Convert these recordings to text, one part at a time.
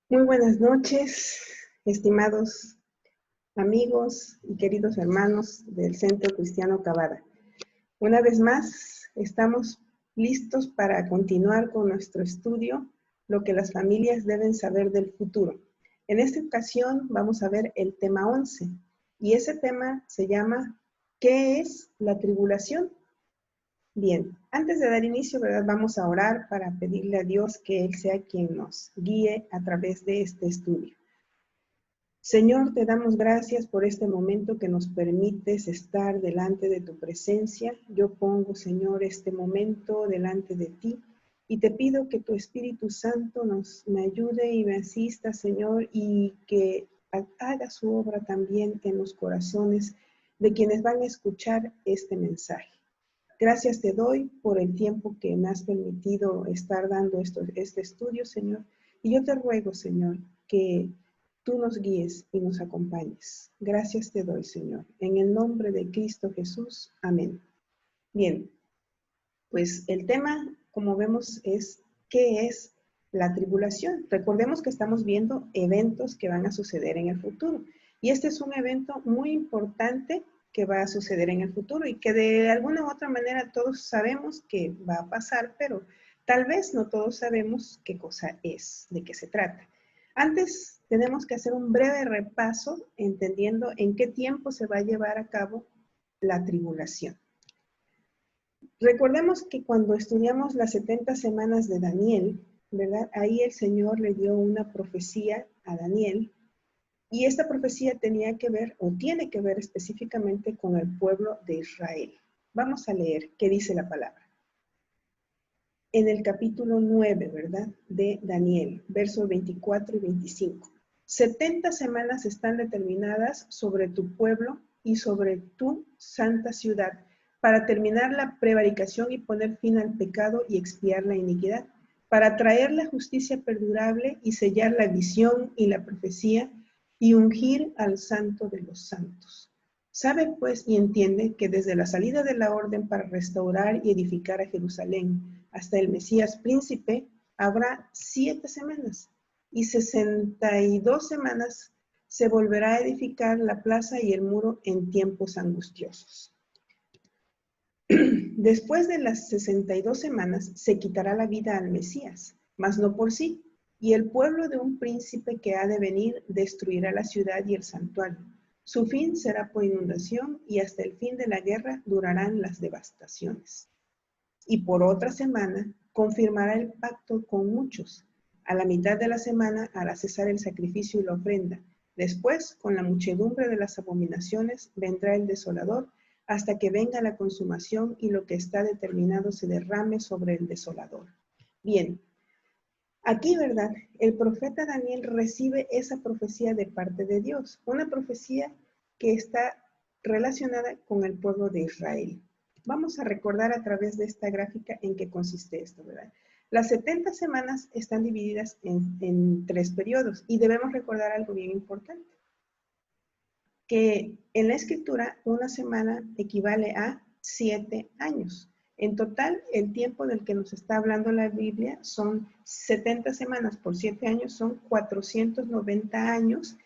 Muy buenas noches, estimados amigos y queridos hermanos del Centro Cristiano Cavada. Una vez más, estamos listos para continuar con nuestro estudio, lo que las familias deben saber del futuro. En esta ocasión vamos a ver el tema 11, y ese tema se llama ¿qué es la tribulación? Bien, antes de dar inicio, ¿verdad? Vamos a orar para pedirle a Dios que Él sea quien nos guíe a través de este estudio. Señor, te damos gracias por este momento que nos permites estar delante de tu presencia. Yo pongo, Señor, este momento delante de ti y te pido que tu Espíritu Santo me ayude y me asista, Señor, y que haga su obra también en los corazones de quienes van a escuchar este mensaje. Gracias te doy por el tiempo que me has permitido estar dando este estudio, Señor. Y yo te ruego, Señor, que tú nos guíes y nos acompañes. Gracias te doy, Señor. En el nombre de Cristo Jesús. Amén. Bien, pues el tema, como vemos, es ¿qué es la tribulación? Recordemos que estamos viendo eventos que van a suceder en el futuro. Y este es un evento muy importante que va a suceder en el futuro y que de alguna u otra manera todos sabemos que va a pasar, pero tal vez no todos sabemos qué cosa es, de qué se trata. Antes tenemos que hacer un breve repaso entendiendo en qué tiempo se va a llevar a cabo la tribulación. Recordemos que cuando estudiamos las 70 semanas de Daniel, ¿verdad? Ahí el Señor le dio una profecía a Daniel y esta profecía tenía que ver o tiene que ver específicamente con el pueblo de Israel. Vamos a leer qué dice la palabra. En el capítulo 9, ¿verdad? De Daniel, versos 24 y 25. 70 semanas están determinadas sobre tu pueblo y sobre tu santa ciudad, para terminar la prevaricación y poner fin al pecado y expiar la iniquidad, para traer la justicia perdurable y sellar la visión y la profecía y ungir al santo de los santos. Sabe pues y entiende que desde la salida de la orden para restaurar y edificar a Jerusalén hasta el Mesías príncipe habrá 7 semanas y 62 semanas se volverá a edificar la plaza y el muro en tiempos angustiosos. Después de las 62 semanas se quitará la vida al Mesías, mas no por sí, y el pueblo de un príncipe que ha de venir destruirá la ciudad y el santuario. Su fin será por inundación y hasta el fin de la guerra durarán las devastaciones. Y por otra semana confirmará el pacto con muchos. A la mitad de la semana hará cesar el sacrificio y la ofrenda. Después, con la muchedumbre de las abominaciones, vendrá el desolador, hasta que venga la consumación y lo que está determinado se derrame sobre el desolador. Bien, aquí, ¿verdad? El profeta Daniel recibe esa profecía de parte de Dios, una profecía que está relacionada con el pueblo de Israel. Vamos a recordar a través de esta gráfica en qué consiste esto, ¿verdad? Las 70 semanas están divididas en 3 periodos y debemos recordar algo bien importante, que en la escritura una semana equivale a 7 años. En total, el tiempo del que nos está hablando la Biblia son 70 semanas por 7 años, son 490 años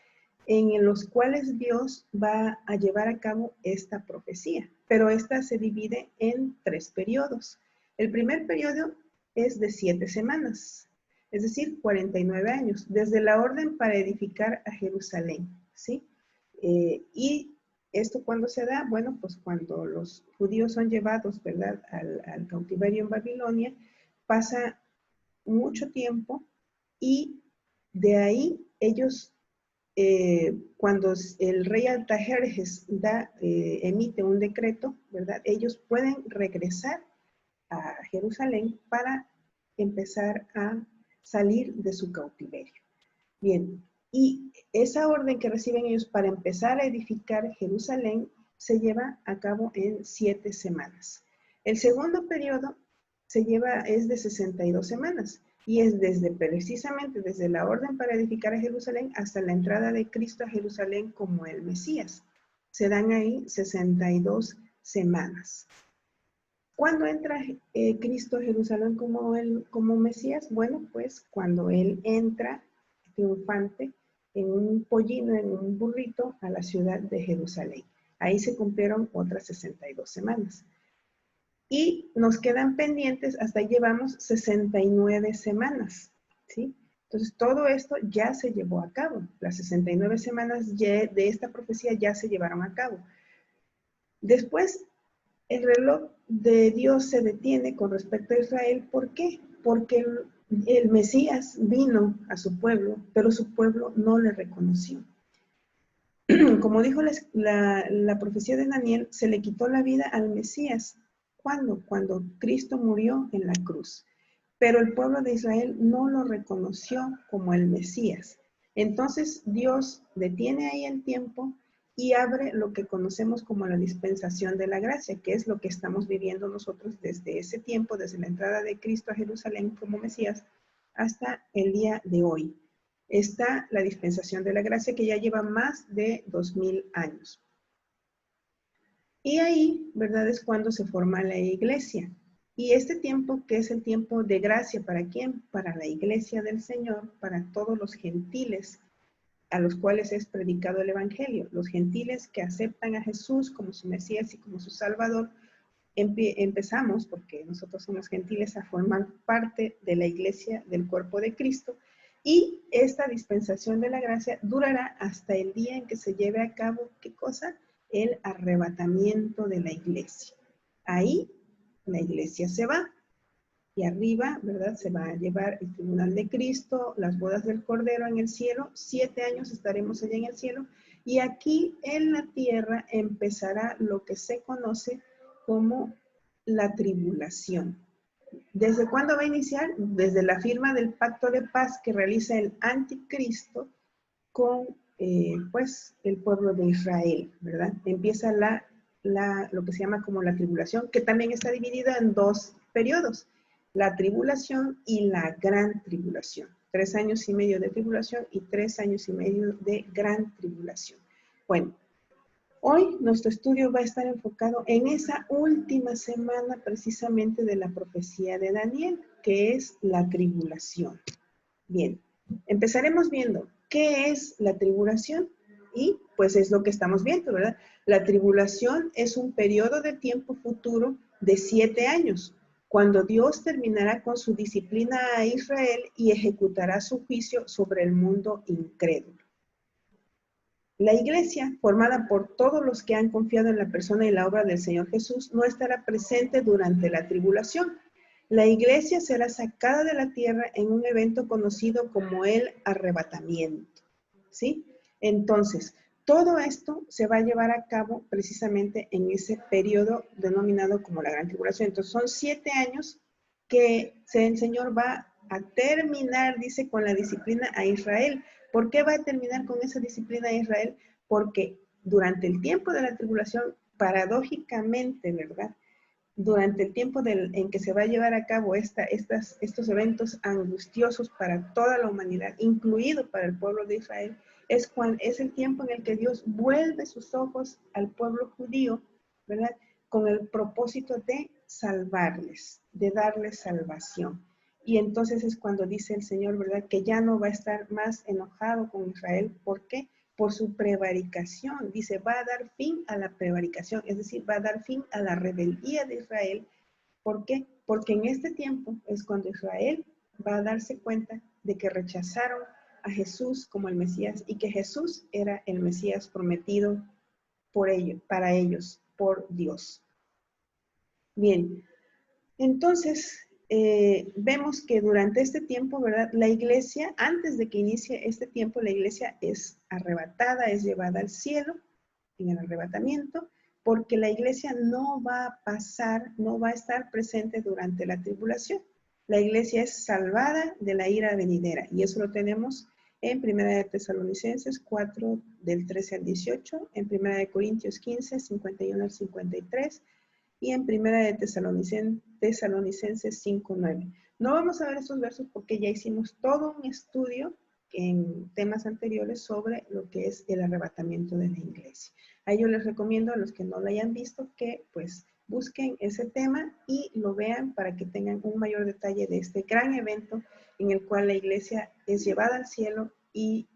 en los cuales Dios va a llevar a cabo esta profecía. Pero esta se divide en 3 periodos. El primer periodo es de 7 semanas, es decir, 49 años, desde la orden para edificar a Jerusalén, ¿sí? Y esto cuando se da, bueno, pues cuando los judíos son llevados, ¿verdad?, al cautiverio en Babilonia, pasa mucho tiempo y de ahí ellos, cuando el rey Artajerjes emite un decreto, ¿verdad?, ellos pueden regresar a Jerusalén para empezar a salir de su cautiverio. Bien, y esa orden que reciben ellos para empezar a edificar Jerusalén se lleva a cabo en 7 semanas. El segundo periodo es de 62 semanas y es precisamente desde la orden para edificar a Jerusalén hasta la entrada de Cristo a Jerusalén como el Mesías. Se dan ahí 62 semanas. ¿Cuándo entra Cristo a Jerusalén como Mesías? Bueno, pues cuando Él entra triunfante en un pollino, en un burrito, a la ciudad de Jerusalén. Ahí se cumplieron otras 62 semanas. Y nos quedan pendientes, hasta ahí llevamos 69 semanas, ¿sí? Entonces, todo esto ya se llevó a cabo. Las 69 semanas de esta profecía ya se llevaron a cabo. Después, el reloj de Dios se detiene con respecto a Israel. ¿Por qué? Porque el Mesías vino a su pueblo, pero su pueblo no le reconoció. Como dijo la profecía de Daniel, se le quitó la vida al Mesías. ¿Cuándo? Cuando Cristo murió en la cruz. Pero el pueblo de Israel no lo reconoció como el Mesías. Entonces Dios detiene ahí el tiempo y abre lo que conocemos como la dispensación de la gracia, que es lo que estamos viviendo nosotros desde ese tiempo, desde la entrada de Cristo a Jerusalén como Mesías, hasta el día de hoy. Está la dispensación de la gracia, que ya lleva más de 2000 años. Y ahí, ¿verdad?, es cuando se forma la iglesia. Y este tiempo, que es el tiempo de gracia, ¿para quién? Para la iglesia del Señor, para todos los gentiles a los cuales es predicado el evangelio. Los gentiles que aceptan a Jesús como su Mesías y como su Salvador, empezamos, porque nosotros somos gentiles, a formar parte de la iglesia del cuerpo de Cristo. Y esta dispensación de la gracia durará hasta el día en que se lleve a cabo, ¿qué cosa? El arrebatamiento de la iglesia. Ahí la iglesia se va y arriba, ¿verdad? Se va a llevar el tribunal de Cristo, las bodas del Cordero en el cielo. 7 años estaremos allá en el cielo. Y aquí en la tierra empezará lo que se conoce como la tribulación. ¿Desde cuándo va a iniciar? Desde la firma del pacto de paz que realiza el anticristo con pues el pueblo de Israel, ¿verdad? Empieza lo que se llama como la tribulación, que también está dividida en 2 periodos, la tribulación y la gran tribulación. 3 años y medio de tribulación y 3 años y medio de gran tribulación. Bueno, hoy nuestro estudio va a estar enfocado en esa última semana precisamente de la profecía de Daniel, que es la tribulación. Bien, empezaremos viendo qué es la tribulación y pues es lo que estamos viendo, ¿verdad? La tribulación es un periodo de tiempo futuro de 7 años, cuando Dios terminará con su disciplina a Israel y ejecutará su juicio sobre el mundo incrédulo. La iglesia, formada por todos los que han confiado en la persona y la obra del Señor Jesús, no estará presente durante la tribulación. La iglesia será sacada de la tierra en un evento conocido como el arrebatamiento, ¿sí? Entonces, todo esto se va a llevar a cabo precisamente en ese periodo denominado como la gran tribulación. Entonces, son 7 años que el Señor va a terminar, dice, con la disciplina a Israel. ¿Por qué va a terminar con esa disciplina a Israel? Porque durante el tiempo de la tribulación, paradójicamente, ¿verdad?, durante el tiempo en que se va a llevar a cabo estos eventos angustiosos para toda la humanidad, incluido para el pueblo de Israel, es el tiempo en el que Dios vuelve sus ojos al pueblo judío, ¿verdad?, con el propósito de salvarles, de darles salvación. Y entonces es cuando dice el Señor, ¿verdad?, que ya no va a estar más enojado con Israel. ¿Por qué? Por su prevaricación. Dice, va a dar fin a la prevaricación, es decir, va a dar fin a la rebeldía de Israel. ¿Por qué? Porque en este tiempo es cuando Israel va a darse cuenta de que rechazaron a Jesús como el Mesías y que Jesús era el Mesías prometido para ellos, por Dios. Bien, entonces vemos que durante este tiempo, ¿verdad?, la iglesia, antes de que inicie este tiempo, la iglesia es arrebatada, es llevada al cielo en el arrebatamiento, porque la iglesia no va a pasar, no va a estar presente durante la tribulación. La iglesia es salvada de la ira venidera, y eso lo tenemos en 1 de Tesalonicenses 4, del 13 al 18, en 1 de Corintios 15, 51 al 53, y en 1 de Tesalonicenses 5:9. No vamos a ver estos versos porque ya hicimos todo un estudio en temas anteriores sobre lo que es el arrebatamiento de la iglesia. A ello les recomiendo a los que no lo hayan visto que pues busquen ese tema y lo vean para que tengan un mayor detalle de este gran evento en el cual la iglesia es llevada al cielo y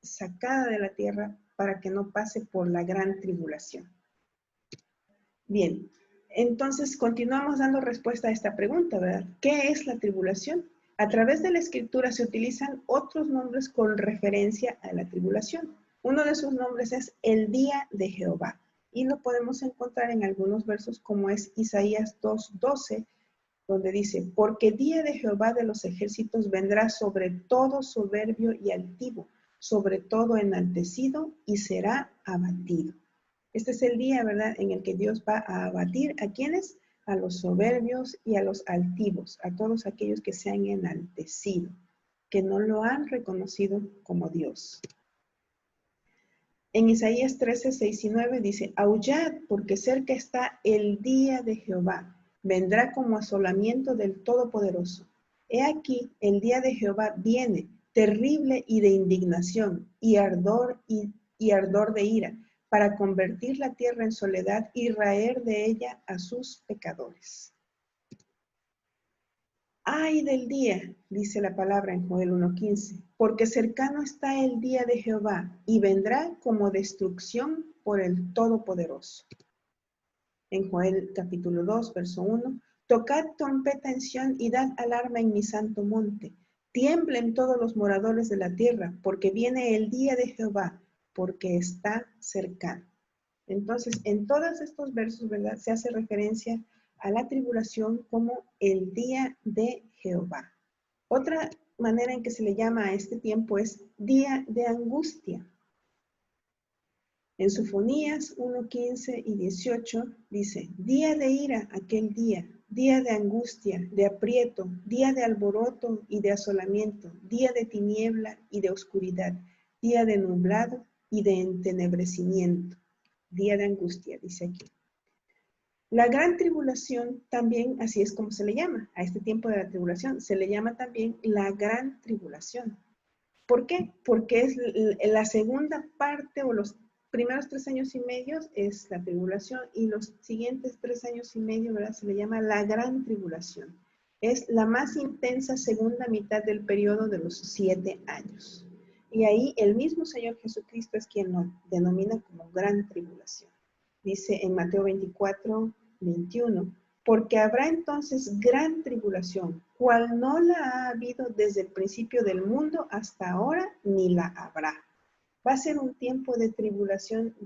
sacada de la tierra para que no pase por la gran tribulación. Bien, entonces continuamos dando respuesta a esta pregunta, ¿verdad? ¿Qué es la tribulación? A través de la Escritura se utilizan otros nombres con referencia a la tribulación. Uno de esos nombres es el día de Jehová y lo podemos encontrar en algunos versos como es Isaías 2:12, donde dice, porque día de Jehová de los ejércitos vendrá sobre todo soberbio y altivo, sobre todo enaltecido y será abatido. Este es el día, ¿verdad?, en el que Dios va a abatir a quienes, a los soberbios y a los altivos, a todos aquellos que se han enaltecido, que no lo han reconocido como Dios. En Isaías 13:6 y 9 dice, aullad porque cerca está el día de Jehová, vendrá como asolamiento del Todopoderoso. He aquí, el día de Jehová viene, terrible y de indignación, y ardor de ira, para convertir la tierra en soledad y raer de ella a sus pecadores. Ay del día, dice la palabra en Joel 1:15, porque cercano está el día de Jehová y vendrá como destrucción por el Todopoderoso. En Joel capítulo 2, verso 1, tocad trompeta en Sión y dad alarma en mi santo monte. Tiemblen todos los moradores de la tierra, porque viene el día de Jehová, porque está cercano. Entonces, en todos estos versos, ¿verdad?, se hace referencia a la tribulación como el día de Jehová. Otra manera en que se le llama a este tiempo es día de angustia. En Sofonías 1:15 y 18 dice, día de ira aquel día de angustia, de aprieto, día de alboroto y de asolamiento, día de tiniebla y de oscuridad, día de nublado y de entenebrecimiento. Día de angustia, dice aquí. La gran tribulación también, así es como se le llama, a este tiempo de la tribulación, se le llama también la gran tribulación. ¿Por qué? Porque es la segunda parte o los primeros 3 años y medio es la tribulación y los siguientes 3 años y medio, ¿verdad?, se le llama la gran tribulación. Es la más intensa segunda mitad del periodo de los 7 años. Y ahí el mismo Señor Jesucristo es quien lo denomina como gran tribulación. Dice en Mateo 24:21, porque habrá entonces gran tribulación, cual no la ha habido desde el principio del mundo hasta ahora, ni la habrá. Va a ser un tiempo de tribulación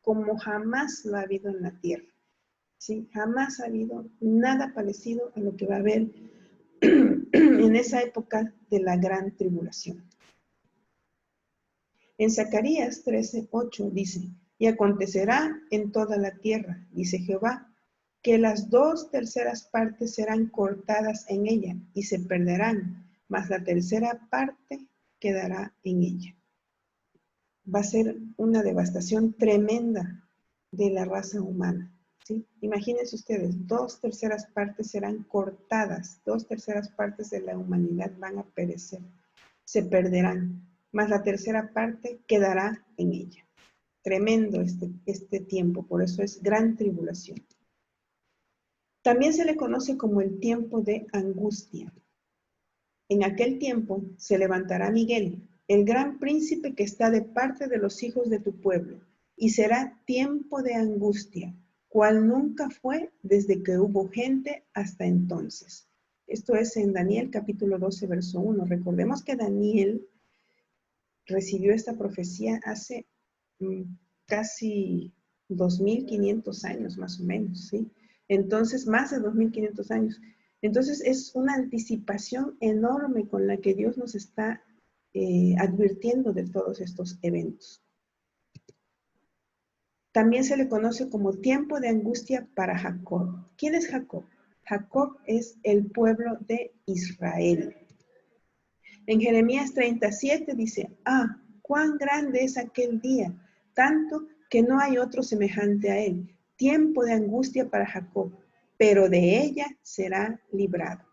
como jamás lo ha habido en la tierra. ¿Sí? Jamás ha habido nada parecido a lo que va a haber en esa época de la gran tribulación. En Zacarías 13:8 dice, y acontecerá en toda la tierra, dice Jehová, que las 2/3 partes serán cortadas en ella y se perderán, mas la 1/3 parte quedará en ella. Va a ser una devastación tremenda de la raza humana, ¿sí? Imagínense ustedes, 2/3 partes serán cortadas, 2/3 partes de la humanidad van a perecer, se perderán, mas la 1/3 parte quedará en ella. Tremendo este tiempo, por eso es gran tribulación. También se le conoce como el tiempo de angustia. En aquel tiempo se levantará Miguel, el gran príncipe que está de parte de los hijos de tu pueblo, y será tiempo de angustia, cual nunca fue desde que hubo gente hasta entonces. Esto es en Daniel capítulo 12, verso 1. Recordemos que Daniel recibió esta profecía hace casi 2500 años más o menos, ¿sí? Entonces, más de 2500 años. Entonces, es una anticipación enorme con la que Dios nos está advirtiendo de todos estos eventos. También se le conoce como tiempo de angustia para Jacob. ¿Quién es Jacob? Jacob es el pueblo de Israel. En Jeremías 37 dice, cuán grande es aquel día, tanto que no hay otro semejante a él. Tiempo de angustia para Jacob, pero de ella será librado.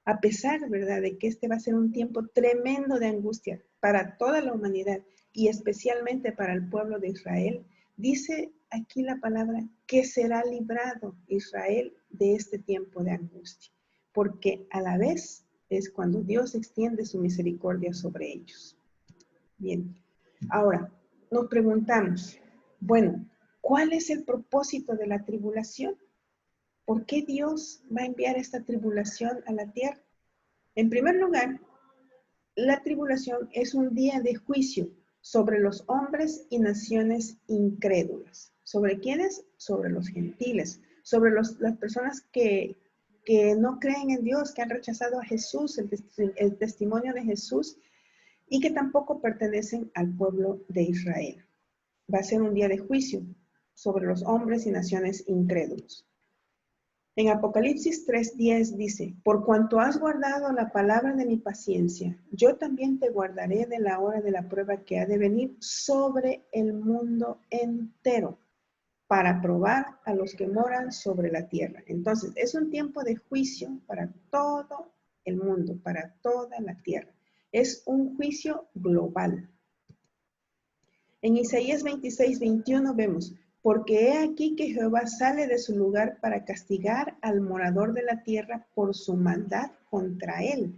A pesar, ¿verdad?, de que este va a ser un tiempo tremendo de angustia para toda la humanidad y especialmente para el pueblo de Israel, dice aquí la palabra que será librado Israel de este tiempo de angustia, porque a la vez es cuando Dios extiende su misericordia sobre ellos. Bien. Ahora, nos preguntamos, bueno, ¿cuál es el propósito de la tribulación? ¿Por qué Dios va a enviar esta tribulación a la tierra? En primer lugar, la tribulación es un día de juicio sobre los hombres y naciones incrédulas. ¿Sobre quiénes? Sobre los gentiles, sobre las personas que no creen en Dios, que han rechazado a Jesús, el testimonio de Jesús, y que tampoco pertenecen al pueblo de Israel. Va a ser un día de juicio sobre los hombres y naciones incrédulos. En Apocalipsis 3:10 dice, por cuanto has guardado la palabra de mi paciencia, yo también te guardaré de la hora de la prueba que ha de venir sobre el mundo entero, para probar a los que moran sobre la tierra. Entonces, es un tiempo de juicio para todo el mundo, para toda la tierra. Es un juicio global. En Isaías 26:21 vemos, porque he aquí que Jehová sale de su lugar para castigar al morador de la tierra por su maldad contra él.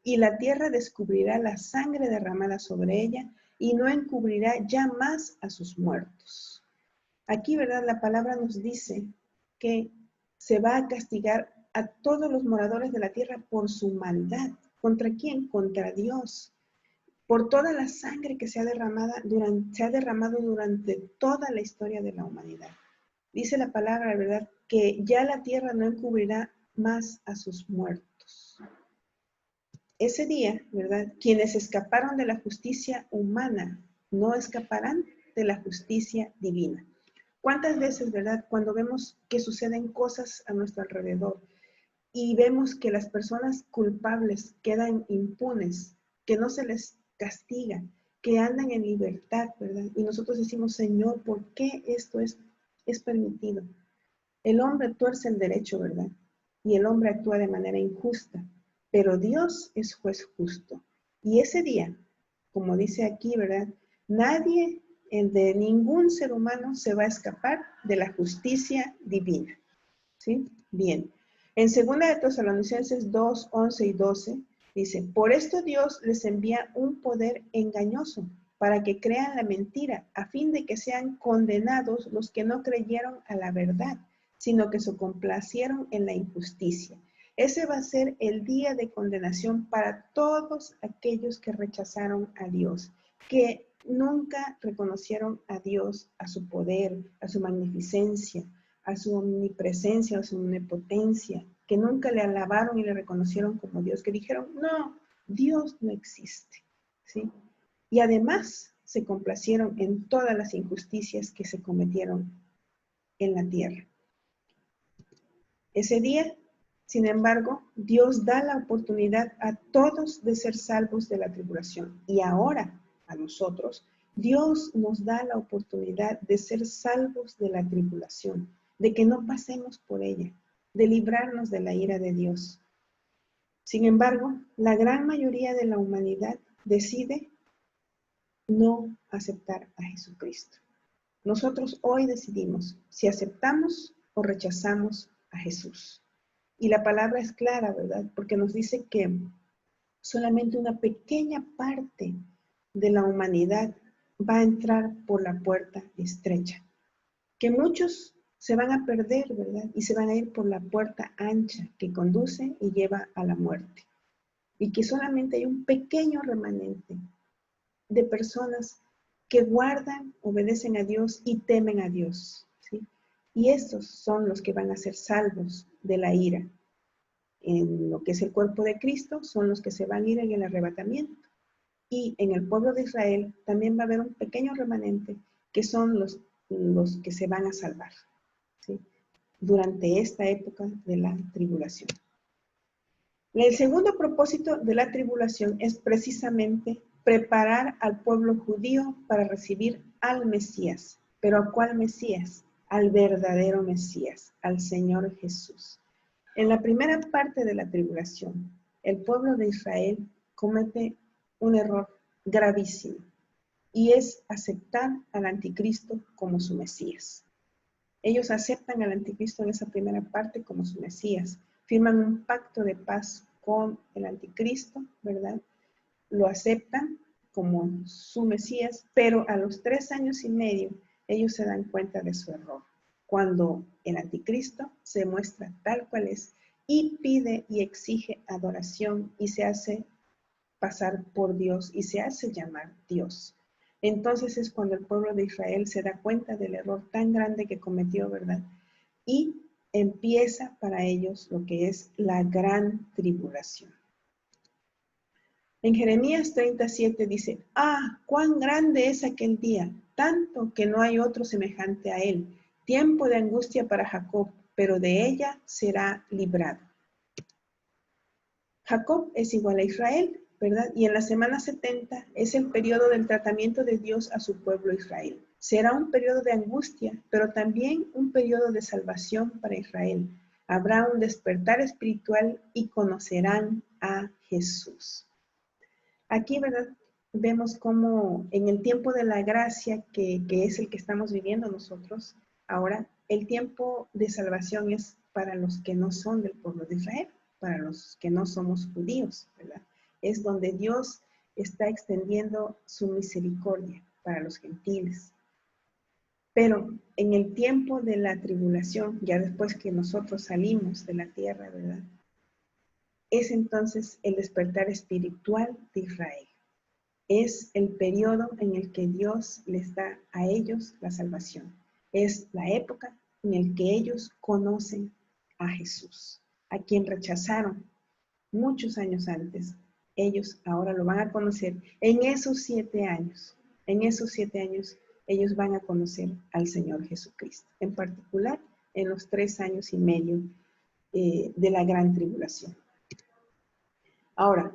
Y la tierra descubrirá la sangre derramada sobre ella y no encubrirá ya más a sus muertos. Aquí, ¿verdad? La palabra nos dice que se va a castigar a todos los moradores de la tierra por su maldad. ¿Contra quién? Contra Dios. Por toda la sangre que se ha derramado durante toda la historia de la humanidad. Dice la palabra, ¿verdad?, que ya la tierra no encubrirá más a sus muertos. Ese día, ¿verdad?, quienes escaparon de la justicia humana no escaparán de la justicia divina. ¿Cuántas veces, verdad, cuando vemos que suceden cosas a nuestro alrededor y vemos que las personas culpables quedan impunes, que no se les castiga, que andan en libertad, ¿verdad? Y nosotros decimos, Señor, ¿por qué esto es permitido? El hombre tuerce el derecho, ¿verdad? Y el hombre actúa de manera injusta, pero Dios es juez justo. Y ese día, como dice aquí, ¿verdad? Nadie, de ningún ser humano se va a escapar de la justicia divina. ¿Sí? Bien. En 2 de Tesalonicenses 2, 11 y 12 dice, por esto Dios les envía un poder engañoso para que crean la mentira, a fin de que sean condenados los que no creyeron a la verdad, sino que se complacieron en la injusticia. Ese va a ser el día de condenación para todos aquellos que rechazaron a Dios, que nunca reconocieron a Dios, a su poder, a su magnificencia, a su omnipresencia, a su omnipotencia, que nunca le alabaron y le reconocieron como Dios, que dijeron, no, Dios no existe, ¿sí? Y además se complacieron en todas las injusticias que se cometieron en la tierra. Ese día, sin embargo, Dios da la oportunidad a todos de ser salvos de la tribulación. Y ahora, a nosotros, Dios nos da la oportunidad de ser salvos de la tribulación, de que no pasemos por ella, de librarnos de la ira de Dios. Sin embargo, la gran mayoría de la humanidad decide no aceptar a Jesucristo. Nosotros hoy decidimos si aceptamos o rechazamos a Jesús. Y la palabra es clara, ¿verdad? Porque nos dice que solamente una pequeña parte de la humanidad va a entrar por la puerta estrecha. Que muchos se van a perder, ¿verdad? Y se van a ir por la puerta ancha que conduce y lleva a la muerte. Y que solamente hay un pequeño remanente de personas que guardan, obedecen a Dios y temen a Dios, ¿sí? Y estos son los que van a ser salvos de la ira. En lo que es el cuerpo de Cristo, son los que se van a ir en el arrebatamiento. Y en el pueblo de Israel también va a haber un pequeño remanente que son los que se van a salvar, ¿sí?, durante esta época de la tribulación. El segundo propósito de la tribulación es precisamente preparar al pueblo judío para recibir al Mesías. ¿Pero a cuál Mesías? Al verdadero Mesías, al Señor Jesús. En la primera parte de la tribulación, el pueblo de Israel comete un error gravísimo y es aceptar al anticristo como su Mesías. Ellos aceptan al anticristo en esa primera parte como su Mesías, firman un pacto de paz con el anticristo, ¿verdad? Lo aceptan como su Mesías, pero a los 3 años y medio ellos se dan cuenta de su error, cuando el anticristo se muestra tal cual es y pide y exige adoración y se hace pasar por Dios y se hace llamar Dios. Entonces es cuando el pueblo de Israel se da cuenta del error tan grande que cometió, ¿verdad? Y empieza para ellos lo que es la gran tribulación. En Jeremías 37 dice, cuán grande es aquel día, tanto que no hay otro semejante a él, tiempo de angustia para Jacob, pero de ella será librado. Jacob es igual a Israel, ¿verdad? Y en la semana 70 es el periodo del tratamiento de Dios a su pueblo Israel. Será un periodo de angustia, pero también un periodo de salvación para Israel. Habrá un despertar espiritual y conocerán a Jesús. Aquí, ¿verdad? Vemos cómo en el tiempo de la gracia, que es el que estamos viviendo nosotros, ahora el tiempo de salvación es para los que no son del pueblo de Israel, para los que no somos judíos, ¿verdad? Es donde Dios está extendiendo su misericordia para los gentiles. Pero en el tiempo de la tribulación, ya después que nosotros salimos de la tierra, ¿verdad? Es entonces el despertar espiritual de Israel. Es el periodo en el que Dios les da a ellos la salvación. Es la época en el que ellos conocen a Jesús, a quien rechazaron muchos años antes. Ellos ahora lo van a conocer en esos 7 años. En esos 7 años ellos van a conocer al Señor Jesucristo. En particular, en los 3 años y medio de la gran tribulación. Ahora,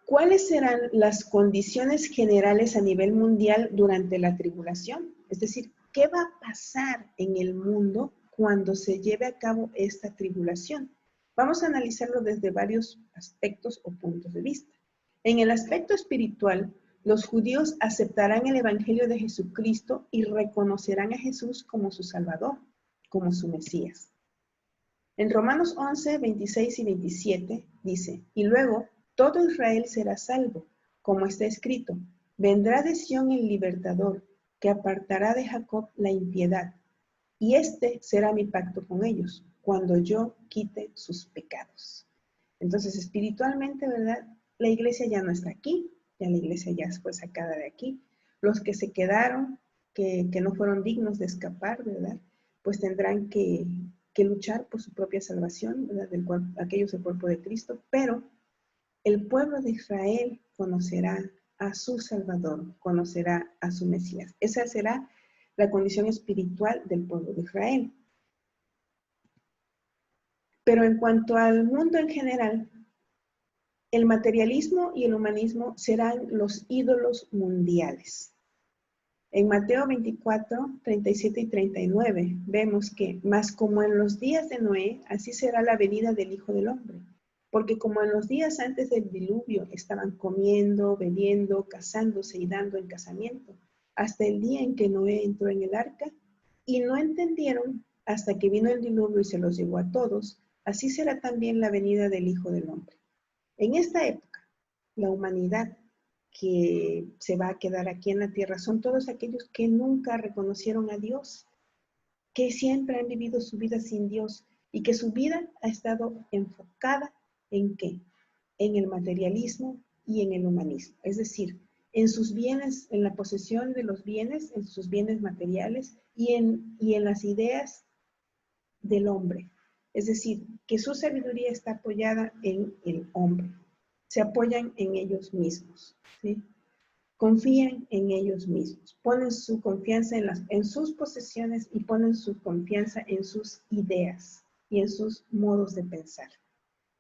¿cuáles serán las condiciones generales a nivel mundial durante la tribulación? Es decir, ¿qué va a pasar en el mundo cuando se lleve a cabo esta tribulación? Vamos a analizarlo desde varios aspectos o puntos de vista. En el aspecto espiritual, los judíos aceptarán el Evangelio de Jesucristo y reconocerán a Jesús como su Salvador, como su Mesías. En Romanos 11, 26 y 27 dice, y luego todo Israel será salvo, como está escrito, vendrá de Sión el libertador, que apartará de Jacob la impiedad, y este será mi pacto con ellos, cuando yo quite sus pecados. Entonces, espiritualmente, ¿verdad? La iglesia ya no está aquí, ya la iglesia ya fue sacada de aquí. Los que se quedaron, que no fueron dignos de escapar, ¿verdad? Pues tendrán que luchar por su propia salvación, ¿verdad? Aquellos del cuerpo de Cristo, pero el pueblo de Israel conocerá a su Salvador, conocerá a su Mesías. Esa será la condición espiritual del pueblo de Israel. Pero en cuanto al mundo en general, el materialismo y el humanismo serán los ídolos mundiales. En Mateo 24, 37 y 39 vemos que, mas como en los días de Noé, así será la venida del Hijo del Hombre. Porque como en los días antes del diluvio estaban comiendo, bebiendo, casándose y dando en casamiento, hasta el día en que Noé entró en el arca, y no entendieron hasta que vino el diluvio y se los llevó a todos, así será también la venida del Hijo del Hombre. En esta época, la humanidad que se va a quedar aquí en la tierra son todos aquellos que nunca reconocieron a Dios, que siempre han vivido su vida sin Dios y que su vida ha estado enfocada ¿en qué? En el materialismo y en el humanismo. Es decir, en sus bienes, en la posesión de los bienes, en sus bienes materiales y en las ideas del hombre. Es decir, que su sabiduría está apoyada en el hombre. Se apoyan en ellos mismos, ¿sí? Confían en ellos mismos, ponen su confianza en sus posesiones y ponen su confianza en sus ideas y en sus modos de pensar.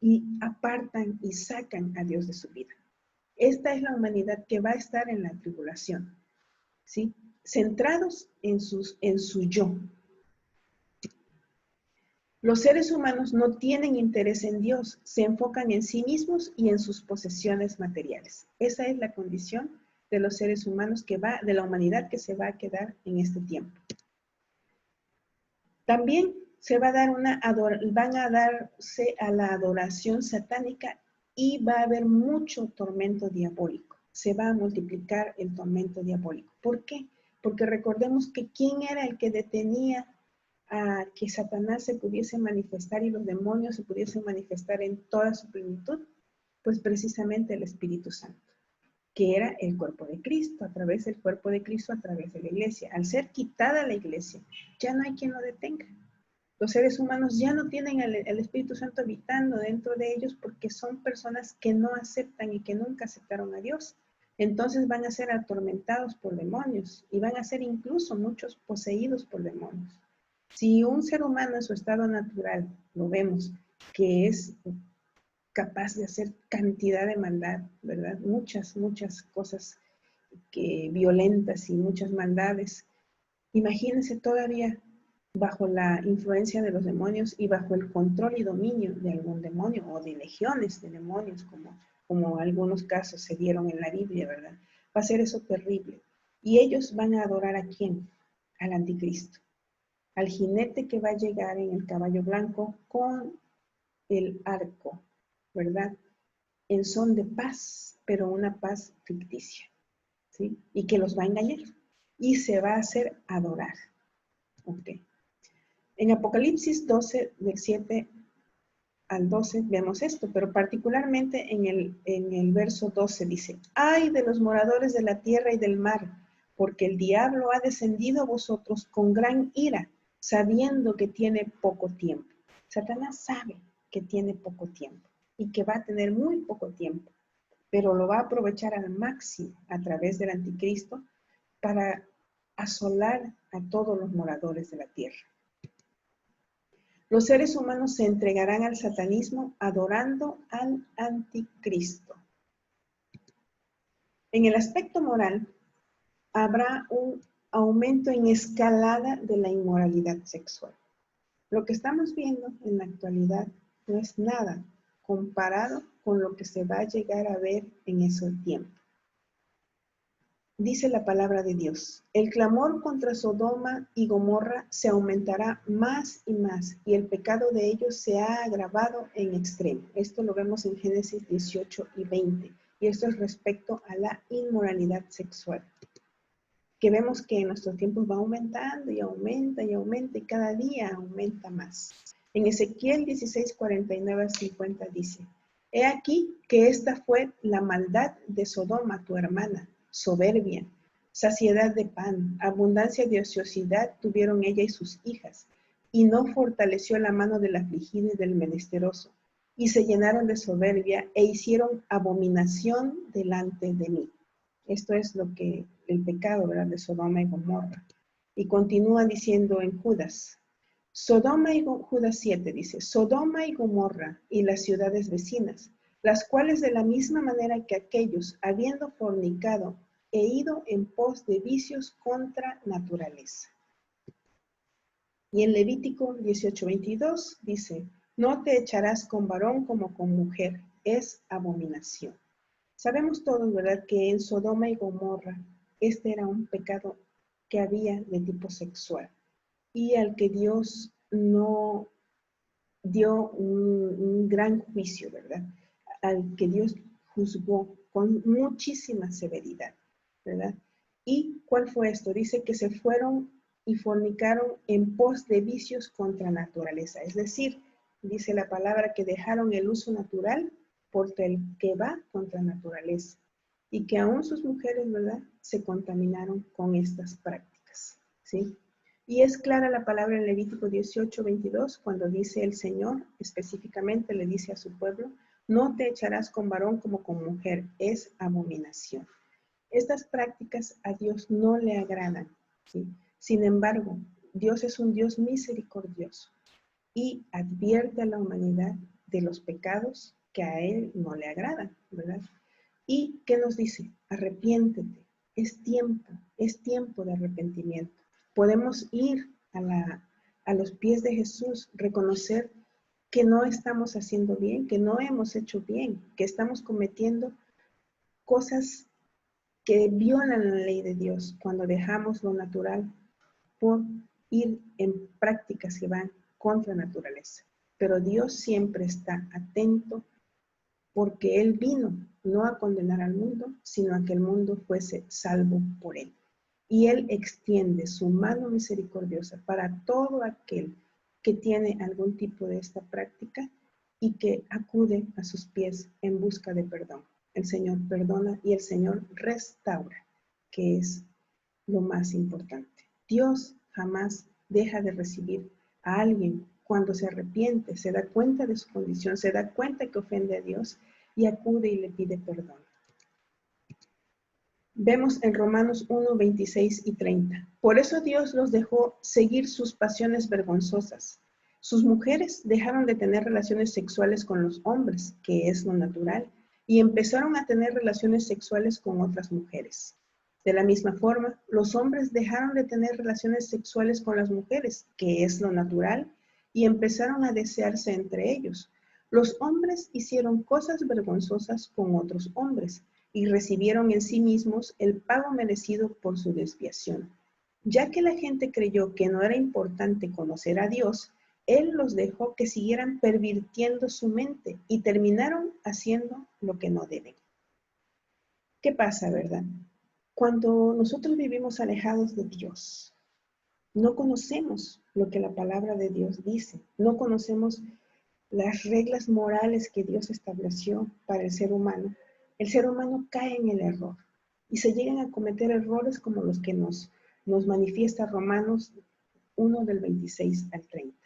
Y apartan y sacan a Dios de su vida. Esta es la humanidad que va a estar en la tribulación, ¿sí? Centrados en su yo. Los seres humanos no tienen interés en Dios, se enfocan en sí mismos y en sus posesiones materiales. Esa es la condición de los seres humanos de la humanidad que se va a quedar en este tiempo. También van a darse a la adoración satánica y va a haber mucho tormento diabólico. se va a multiplicar el tormento diabólico. ¿Por qué? Porque recordemos que ¿quién era el que detenía a que Satanás se pudiese manifestar y los demonios se pudiesen manifestar en toda su plenitud? Pues precisamente el Espíritu Santo, que era el cuerpo de Cristo, a través del cuerpo de Cristo, a través de la iglesia. Al ser quitada la iglesia, ya no hay quien lo detenga. Los seres humanos ya no tienen el Espíritu Santo habitando dentro de ellos porque son personas que no aceptan y que nunca aceptaron a Dios. Entonces van a ser atormentados por demonios y van a ser incluso muchos poseídos por demonios. Si un ser humano en su estado natural, lo vemos, que es capaz de hacer cantidad de maldad, ¿verdad? Muchas cosas violentas y muchas maldades. Imagínense todavía bajo la influencia de los demonios y bajo el control y dominio de algún demonio o de legiones de demonios, como algunos casos se dieron en la Biblia, ¿verdad? Va a ser eso terrible. Y ellos van a adorar ¿a quién? Al anticristo, al jinete que va a llegar en el caballo blanco con el arco, ¿verdad? En son de paz, pero una paz ficticia, ¿sí? Y que los va a engañar y se va a hacer adorar. ¿Ok? En Apocalipsis 12, del 7 al 12, vemos esto, pero particularmente en el verso 12 dice, ¡ay de los moradores de la tierra y del mar! Porque el diablo ha descendido a vosotros con gran ira, sabiendo que tiene poco tiempo. Satanás sabe que tiene poco tiempo y que va a tener muy poco tiempo, pero lo va a aprovechar al máximo a través del anticristo para asolar a todos los moradores de la tierra. Los seres humanos se entregarán al satanismo adorando al anticristo. En el aspecto moral, habrá un aumento en escalada de la inmoralidad sexual. Lo que estamos viendo en la actualidad no es nada comparado con lo que se va a llegar a ver en ese tiempo. Dice la palabra de Dios, el clamor contra Sodoma y Gomorra se aumentará más y más, y el pecado de ellos se ha agravado en extremo. Esto lo vemos en Génesis 18 y 20, y esto es respecto a la inmoralidad sexual, que vemos que en nuestros tiempos va aumentando y aumenta y aumenta, y cada día aumenta más. En Ezequiel 16, 49 a 50 dice, he aquí que esta fue la maldad de Sodoma, tu hermana, soberbia, saciedad de pan, abundancia de ociosidad tuvieron ella y sus hijas, y no fortaleció la mano del afligido y del menesteroso, y se llenaron de soberbia e hicieron abominación delante de mí. Esto es lo que el pecado, ¿verdad?, de Sodoma y Gomorra. Y continúa diciendo en Judas, Judas 7 dice, Sodoma y Gomorra y las ciudades vecinas, las cuales de la misma manera que aquellos, habiendo fornicado, he ido en pos de vicios contra naturaleza. Y en Levítico 18:22 dice, no te echarás con varón como con mujer, es abominación. Sabemos todos, ¿verdad?, que en Sodoma y Gomorra este era un pecado que había de tipo sexual y al que Dios no dio un gran juicio, ¿verdad? Al que Dios juzgó con muchísima severidad, ¿verdad? ¿Y cuál fue esto? Dice que se fueron y fornicaron en pos de vicios contra naturaleza. Es decir, dice la palabra que dejaron el uso natural por el que va contra naturaleza. Y que aún sus mujeres, ¿verdad?, se contaminaron con estas prácticas, ¿sí? Y es clara la palabra en Levítico 18:22, cuando dice el Señor, específicamente le dice a su pueblo, no te echarás con varón como con mujer, es abominación. Estas prácticas a Dios no le agradan, ¿sí? Sin embargo, Dios es un Dios misericordioso y advierte a la humanidad de los pecados que a Él no le agradan, ¿verdad? ¿Y qué nos dice? Arrepiéntete, es tiempo de arrepentimiento. Podemos ir a los pies de Jesús, reconocer que no estamos haciendo bien, que no hemos hecho bien, que estamos cometiendo cosas que violan la ley de Dios cuando dejamos lo natural por ir en prácticas que van contra naturaleza. Pero Dios siempre está atento, porque Él vino no a condenar al mundo, sino a que el mundo fuese salvo por Él. Y Él extiende su mano misericordiosa para todo aquel que tiene algún tipo de esta práctica y que acude a sus pies en busca de perdón. El Señor perdona y el Señor restaura, que es lo más importante. Dios jamás deja de recibir a alguien cuando se arrepiente, se da cuenta de su condición, se da cuenta que ofende a Dios y acude y le pide perdón. Vemos en Romanos 1, 26 y 30. Por eso Dios los dejó seguir sus pasiones vergonzosas. Sus mujeres dejaron de tener relaciones sexuales con los hombres, que es lo natural, y empezaron a tener relaciones sexuales con otras mujeres. De la misma forma, los hombres dejaron de tener relaciones sexuales con las mujeres, que es lo natural, y empezaron a desearse entre ellos. Los hombres hicieron cosas vergonzosas con otros hombres, y recibieron en sí mismos el pago merecido por su desviación. Ya que la gente creyó que no era importante conocer a Dios, Él los dejó que siguieran pervirtiendo su mente y terminaron haciendo lo que no deben. ¿Qué pasa, verdad? Cuando nosotros vivimos alejados de Dios, no conocemos lo que la palabra de Dios dice, no conocemos las reglas morales que Dios estableció para el ser humano cae en el error y se llegan a cometer errores como los que nos manifiesta Romanos 1 del 26 al 30.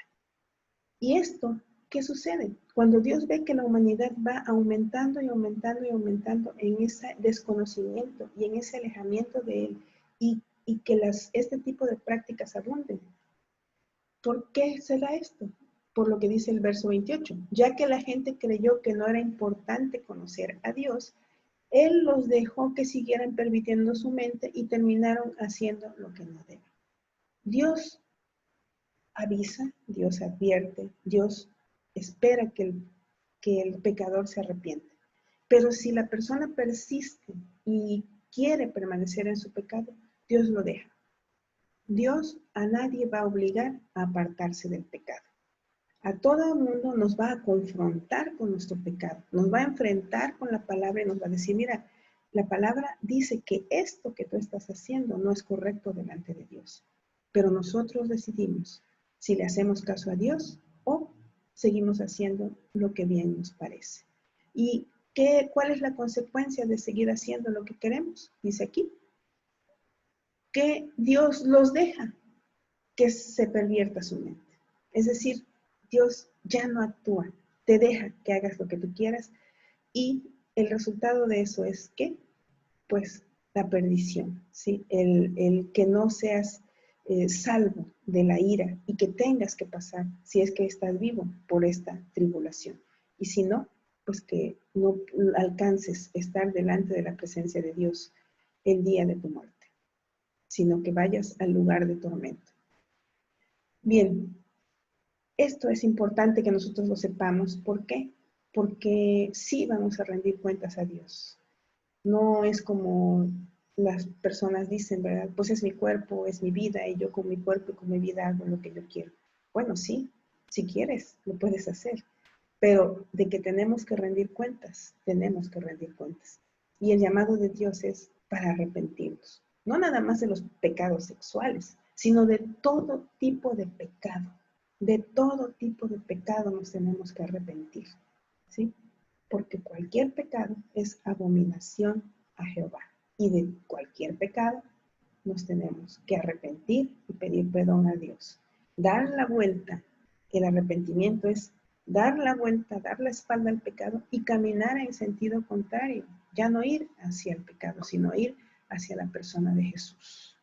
¿Y esto qué sucede? Cuando Dios ve que la humanidad va aumentando y aumentando y aumentando en ese desconocimiento y en ese alejamiento de Él y que este tipo de prácticas abunden. ¿Por qué será esto? Por lo que dice el verso 28. Ya que la gente creyó que no era importante conocer a Dios, Él los dejó que siguieran permitiendo su mente y terminaron haciendo lo que no deben. Dios avisa, Dios advierte, Dios espera que el pecador se arrepiente. Pero si la persona persiste y quiere permanecer en su pecado, Dios lo deja. Dios a nadie va a obligar a apartarse del pecado. A todo el mundo nos va a confrontar con nuestro pecado, nos va a enfrentar con la palabra y nos va a decir, mira, la palabra dice que esto que tú estás haciendo no es correcto delante de Dios. Pero nosotros decidimos si le hacemos caso a Dios o seguimos haciendo lo que bien nos parece. ¿Y cuál es la consecuencia de seguir haciendo lo que queremos? Dice aquí, que Dios los deja que se pervierta su mente. Es decir, Dios ya no actúa, te deja que hagas lo que tú quieras y el resultado de eso es que, pues, la perdición, ¿sí? El que no seas salvo de la ira y que tengas que pasar, si es que estás vivo, por esta tribulación. Y si no, pues que no alcances estar delante de la presencia de Dios el día de tu muerte, sino que vayas al lugar de tormento. Bien, esto es importante que nosotros lo sepamos. ¿Por qué? Porque sí vamos a rendir cuentas a Dios. No es como las personas dicen, ¿verdad? Pues es mi cuerpo, es mi vida y yo con mi cuerpo y con mi vida hago lo que yo quiero. Bueno, sí, si quieres, lo puedes hacer. Pero de que tenemos que rendir cuentas, tenemos que rendir cuentas. Y el llamado de Dios es para arrepentirnos. No nada más de los pecados sexuales, sino de todo tipo de pecado. De todo tipo de pecado nos tenemos que arrepentir, ¿sí? Porque cualquier pecado es abominación a Jehová. Y de cualquier pecado nos tenemos que arrepentir y pedir perdón a Dios. Dar la vuelta. El arrepentimiento es dar la vuelta, dar la espalda al pecado y caminar en sentido contrario. Ya no ir hacia el pecado, sino ir hacia la persona de Jesús.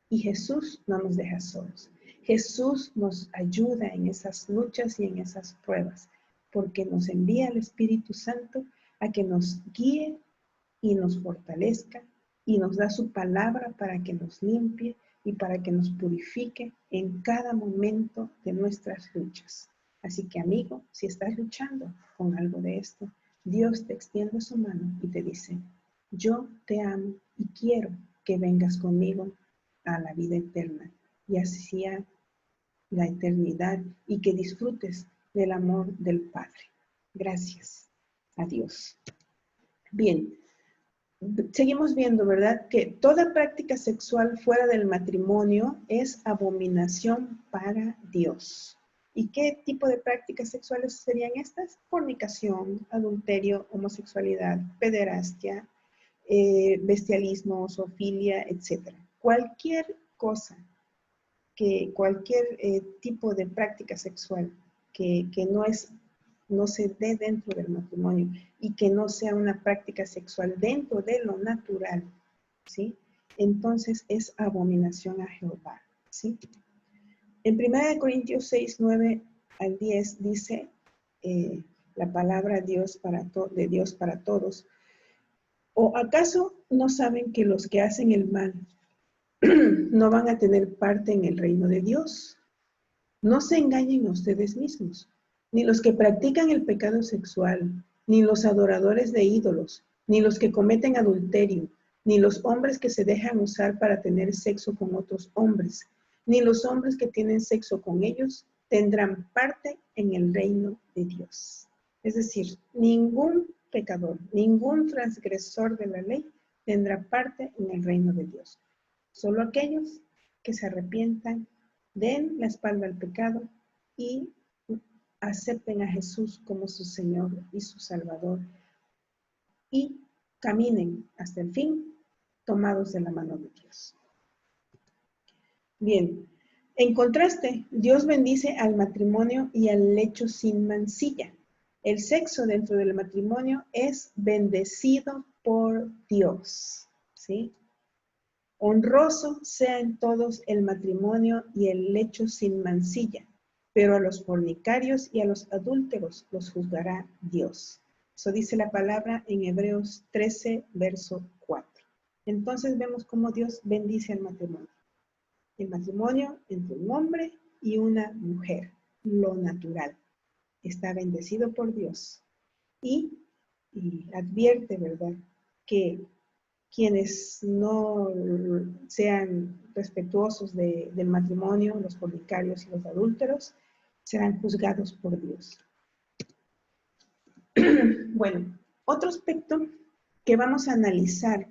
Y Jesús no nos deja solos. Jesús nos ayuda en esas luchas y en esas pruebas, porque nos envía el Espíritu Santo a que nos guíe y nos fortalezca y nos da su palabra para que nos limpie y para que nos purifique en cada momento de nuestras luchas. Así que, amigo, si estás luchando con algo de esto, Dios te extiende su mano y te dice, yo te amo y quiero que vengas conmigo a la vida eterna y hacia la eternidad y que disfrutes del amor del Padre. Gracias. a Dios. Bien, seguimos viendo, ¿verdad? Que toda práctica sexual fuera del matrimonio es abominación para Dios. ¿Y qué tipo de prácticas sexuales serían estas? Fornicación, adulterio, homosexualidad, pederastia, bestialismo, zoofilia, etc. Cualquier cosa, cualquier tipo de práctica sexual que no se dé dentro del matrimonio y que no sea una práctica sexual dentro de lo natural, ¿sí? Entonces es abominación a Jehová, ¿sí? En 1 Corintios 6, 9 al 10 dice la palabra de Dios para todos. ¿O acaso no saben que los que hacen el mal no van a tener parte en el reino de Dios? No se engañen a ustedes mismos, ni los que practican el pecado sexual, ni los adoradores de ídolos, ni los que cometen adulterio, ni los hombres que se dejan usar para tener sexo con otros hombres, ni los hombres que tienen sexo con ellos, tendrán parte en el reino de Dios. Es decir, ningún pecador, ningún transgresor de la ley tendrá parte en el reino de Dios. Solo aquellos que se arrepientan, den la espalda al pecado y acepten a Jesús como su Señor y su Salvador y caminen hasta el fin tomados de la mano de Dios. Bien, en contraste, Dios bendice al matrimonio y al lecho sin mancilla. El sexo dentro del matrimonio es bendecido por Dios, ¿sí? Honroso sea en todos el matrimonio y el lecho sin mancilla, pero a los fornicarios y a los adúlteros los juzgará Dios. Eso dice la palabra en Hebreos 13, verso 4. Entonces vemos cómo Dios bendice al matrimonio. El matrimonio entre un hombre y una mujer, lo natural, está bendecido por Dios. Y advierte, ¿verdad?, que quienes no sean respetuosos del matrimonio, los fornicarios y los adúlteros, serán juzgados por Dios. Bueno, otro aspecto que vamos a analizar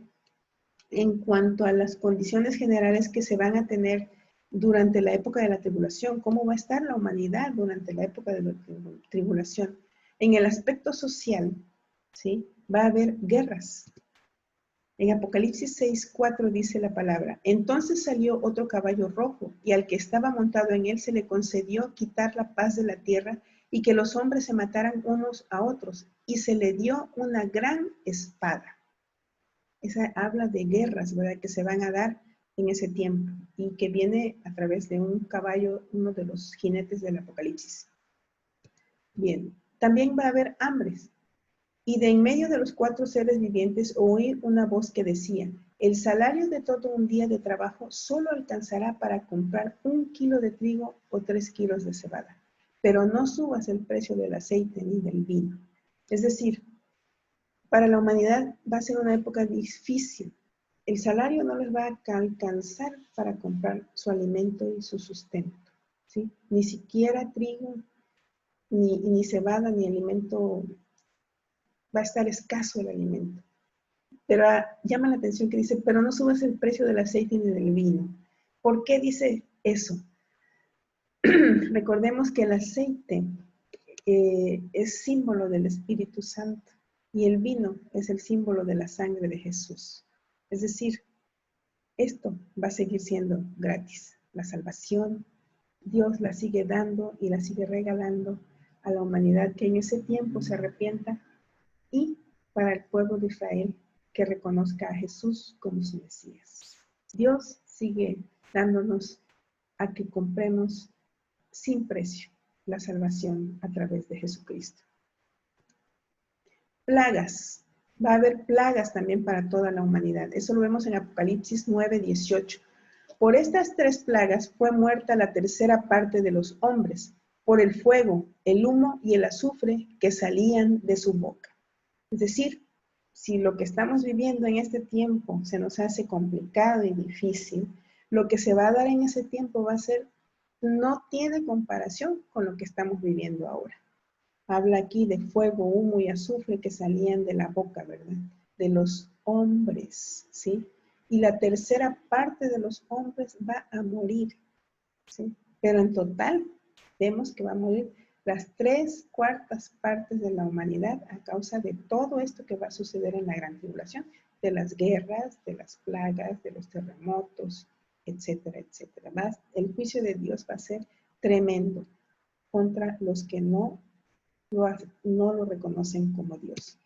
en cuanto a las condiciones generales que se van a tener durante la época de la tribulación, cómo va a estar la humanidad durante la época de la tribulación. En el aspecto social, ¿sí?, va a haber guerras. En Apocalipsis 6:4 dice la palabra: entonces salió otro caballo rojo, y al que estaba montado en él se le concedió quitar la paz de la tierra y que los hombres se mataran unos a otros, y se le dio una gran espada. Esa habla de guerras, ¿verdad?, que se van a dar en ese tiempo y que viene a través de un caballo, uno de los jinetes del Apocalipsis. Bien, también va a haber hambres. Y de en medio de los 4 seres vivientes oí una voz que decía: el salario de todo un día de trabajo solo alcanzará para comprar 1 kilo de trigo o 3 kilos de cebada, pero no subas el precio del aceite ni del vino. Es decir, para la humanidad va a ser una época difícil. El salario no les va a alcanzar para comprar su alimento y su sustento, ¿sí? Ni siquiera trigo, ni cebada, ni alimento. Va a estar escaso el alimento. Pero llama la atención que dice: pero no subas el precio del aceite ni del vino. ¿Por qué dice eso? Recordemos que el aceite es símbolo del Espíritu Santo y el vino es el símbolo de la sangre de Jesús. Es decir, esto va a seguir siendo gratis. La salvación, Dios la sigue dando y la sigue regalando a la humanidad que en ese tiempo se arrepienta, y para el pueblo de Israel que reconozca a Jesús como su Mesías. Dios sigue dándonos a que compremos sin precio la salvación a través de Jesucristo. Plagas. Va a haber plagas también para toda la humanidad. Eso lo vemos en Apocalipsis 9:18. Por estas 3 plagas fue muerta la tercera parte de los hombres, por el fuego, el humo y el azufre que salían de su boca. Es decir, si lo que estamos viviendo en este tiempo se nos hace complicado y difícil, lo que se va a dar en ese tiempo va a ser, no tiene comparación con lo que estamos viviendo ahora. Habla aquí de fuego, humo y azufre que salían de la boca, ¿verdad? De los hombres, ¿sí? Y la tercera parte de los hombres va a morir, ¿sí? Pero en total, vemos que va a morir las 3/4 partes de la humanidad a causa de todo esto que va a suceder en la gran tribulación, de las guerras, de las plagas, de los terremotos, etcétera, etcétera. El juicio de Dios va a ser tremendo contra los que no lo reconocen como Dios.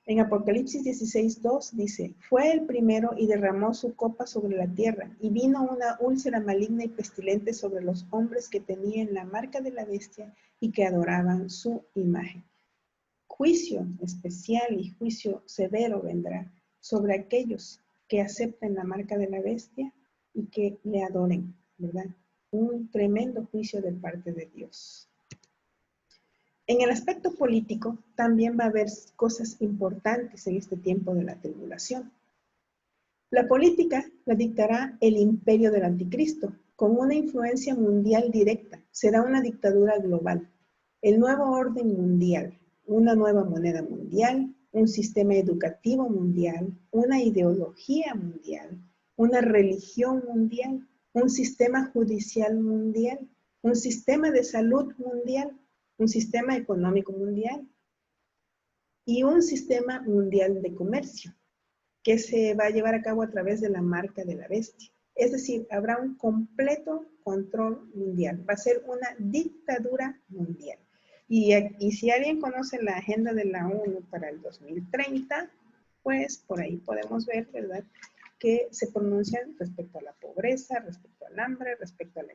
En Apocalipsis 16:2 dice, fue el primero y derramó su copa sobre la tierra, y vino una úlcera maligna y pestilente sobre los hombres que tenían la marca de la bestia y que adoraban su imagen. Juicio especial y juicio severo vendrá sobre aquellos que acepten la marca de la bestia y que le adoren, ¿verdad? Un tremendo juicio de parte de Dios. En el aspecto político, también va a haber cosas importantes en este tiempo de la tribulación. La política la dictará el imperio del anticristo, con una influencia mundial directa. Será una dictadura global, el nuevo orden mundial, una nueva moneda mundial, un sistema educativo mundial, una ideología mundial, una religión mundial, un sistema judicial mundial, un sistema de salud mundial, un sistema económico mundial y un sistema mundial de comercio que se va a llevar a cabo a través de la marca de la bestia. Es decir, habrá un completo control mundial. Va a ser una dictadura mundial. Y si alguien conoce la agenda de la ONU para el 2030, pues por ahí podemos ver, ¿verdad?, que se pronuncian respecto a la pobreza, respecto al hambre, respecto a la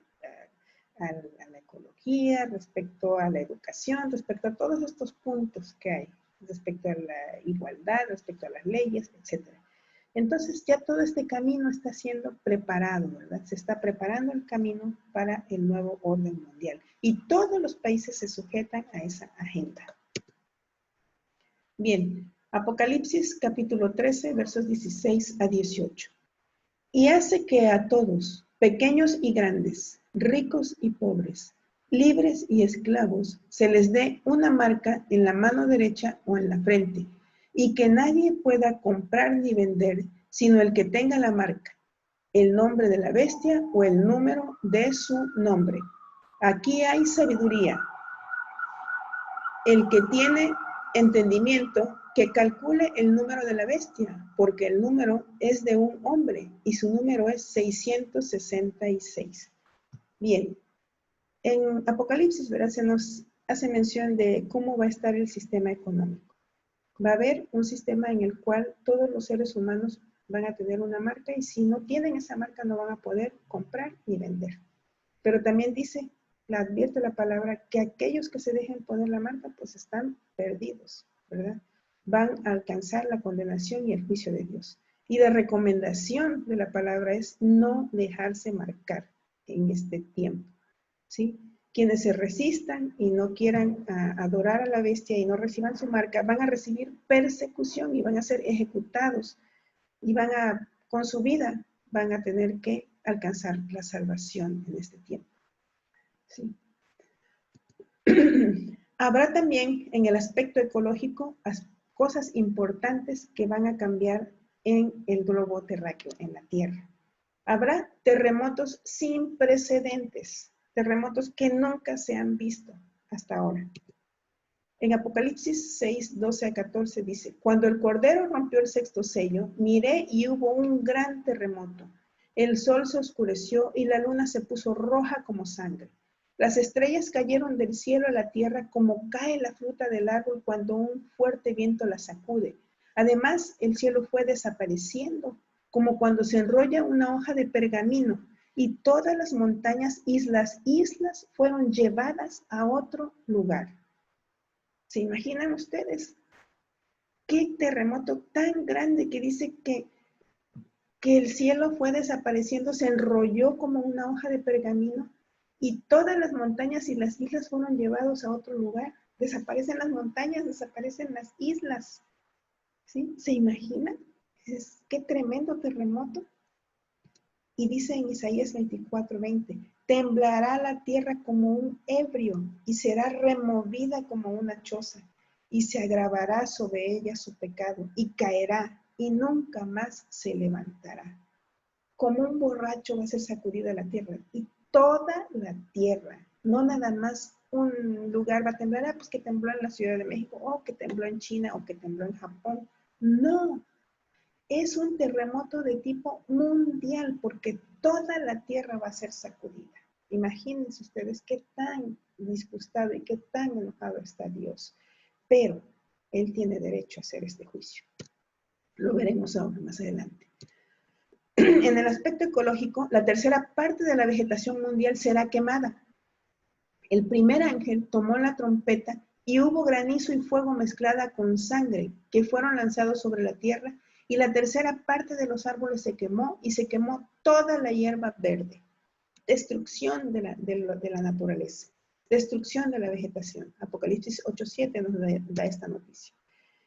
ecología, respecto a la educación, respecto a todos estos puntos que hay, respecto a la igualdad, respecto a las leyes, etc. Entonces ya todo este camino está siendo preparado, ¿verdad? Se está preparando el camino para el nuevo orden mundial. Y todos los países se sujetan a esa agenda. Bien, Apocalipsis capítulo 13, versos 16 a 18. Y hace que a todos, pequeños y grandes, ricos y pobres, libres y esclavos, se les dé una marca en la mano derecha o en la frente, y que nadie pueda comprar ni vender, sino el que tenga la marca, el nombre de la bestia o el número de su nombre. Aquí hay sabiduría. El que tiene entendimiento, que calcule el número de la bestia, porque el número es de un hombre y su número es 666. Bien, en Apocalipsis, ¿verdad?, se nos hace mención de cómo va a estar el sistema económico. Va a haber un sistema en el cual todos los seres humanos van a tener una marca y si no tienen esa marca no van a poder comprar ni vender. Pero también dice, advierte la palabra, que aquellos que se dejen poner la marca pues están perdidos, ¿verdad? Van a alcanzar la condenación y el juicio de Dios. Y la recomendación de la palabra es no dejarse marcar en este tiempo, ¿sí? Quienes se resistan y no quieran adorar a la bestia y no reciban su marca, van a recibir persecución y van a ser ejecutados y con su vida, van a tener que alcanzar la salvación en este tiempo. ¿Sí? Habrá también en el aspecto ecológico cosas importantes que van a cambiar en el globo terráqueo, en la Tierra. Habrá terremotos sin precedentes, terremotos que nunca se han visto hasta ahora. En Apocalipsis 6, 12 a 14 dice, cuando el Cordero rompió el sexto sello, miré y hubo un gran terremoto. El sol se oscureció y la luna se puso roja como sangre. Las estrellas cayeron del cielo a la tierra como cae la fruta del árbol cuando un fuerte viento la sacude. Además, el cielo fue desapareciendo, como cuando se enrolla una hoja de pergamino, y todas las montañas, islas fueron llevadas a otro lugar. ¿Se imaginan ustedes? Qué terremoto tan grande que dice que el cielo fue desapareciendo, se enrolló como una hoja de pergamino y todas las montañas y las islas fueron llevados a otro lugar. Desaparecen las montañas, desaparecen las islas. ¿Sí? ¿Se imaginan? Qué tremendo terremoto. Y dice en Isaías 24:20, Temblará la tierra como un ebrio y será removida como una choza y se agravará sobre ella su pecado y caerá y nunca más se levantará. Como un borracho va a ser sacudida la tierra y toda la tierra, no nada más un lugar va a temblar, pues que tembló en la Ciudad de México, o que tembló en China, o que tembló en Japón. No, es un terremoto de tipo mundial porque toda la tierra va a ser sacudida. Imagínense ustedes qué tan disgustado y qué tan enojado está Dios. Pero Él tiene derecho a hacer este juicio. Lo veremos ahora más adelante. En el aspecto ecológico, la tercera parte de la vegetación mundial será quemada. El primer ángel tomó la trompeta y hubo granizo y fuego mezclada con sangre que fueron lanzados sobre la tierra, y la tercera parte de los árboles se quemó y se quemó toda la hierba verde. Destrucción de la naturaleza, destrucción de la vegetación. Apocalipsis 8:7 nos da esta noticia.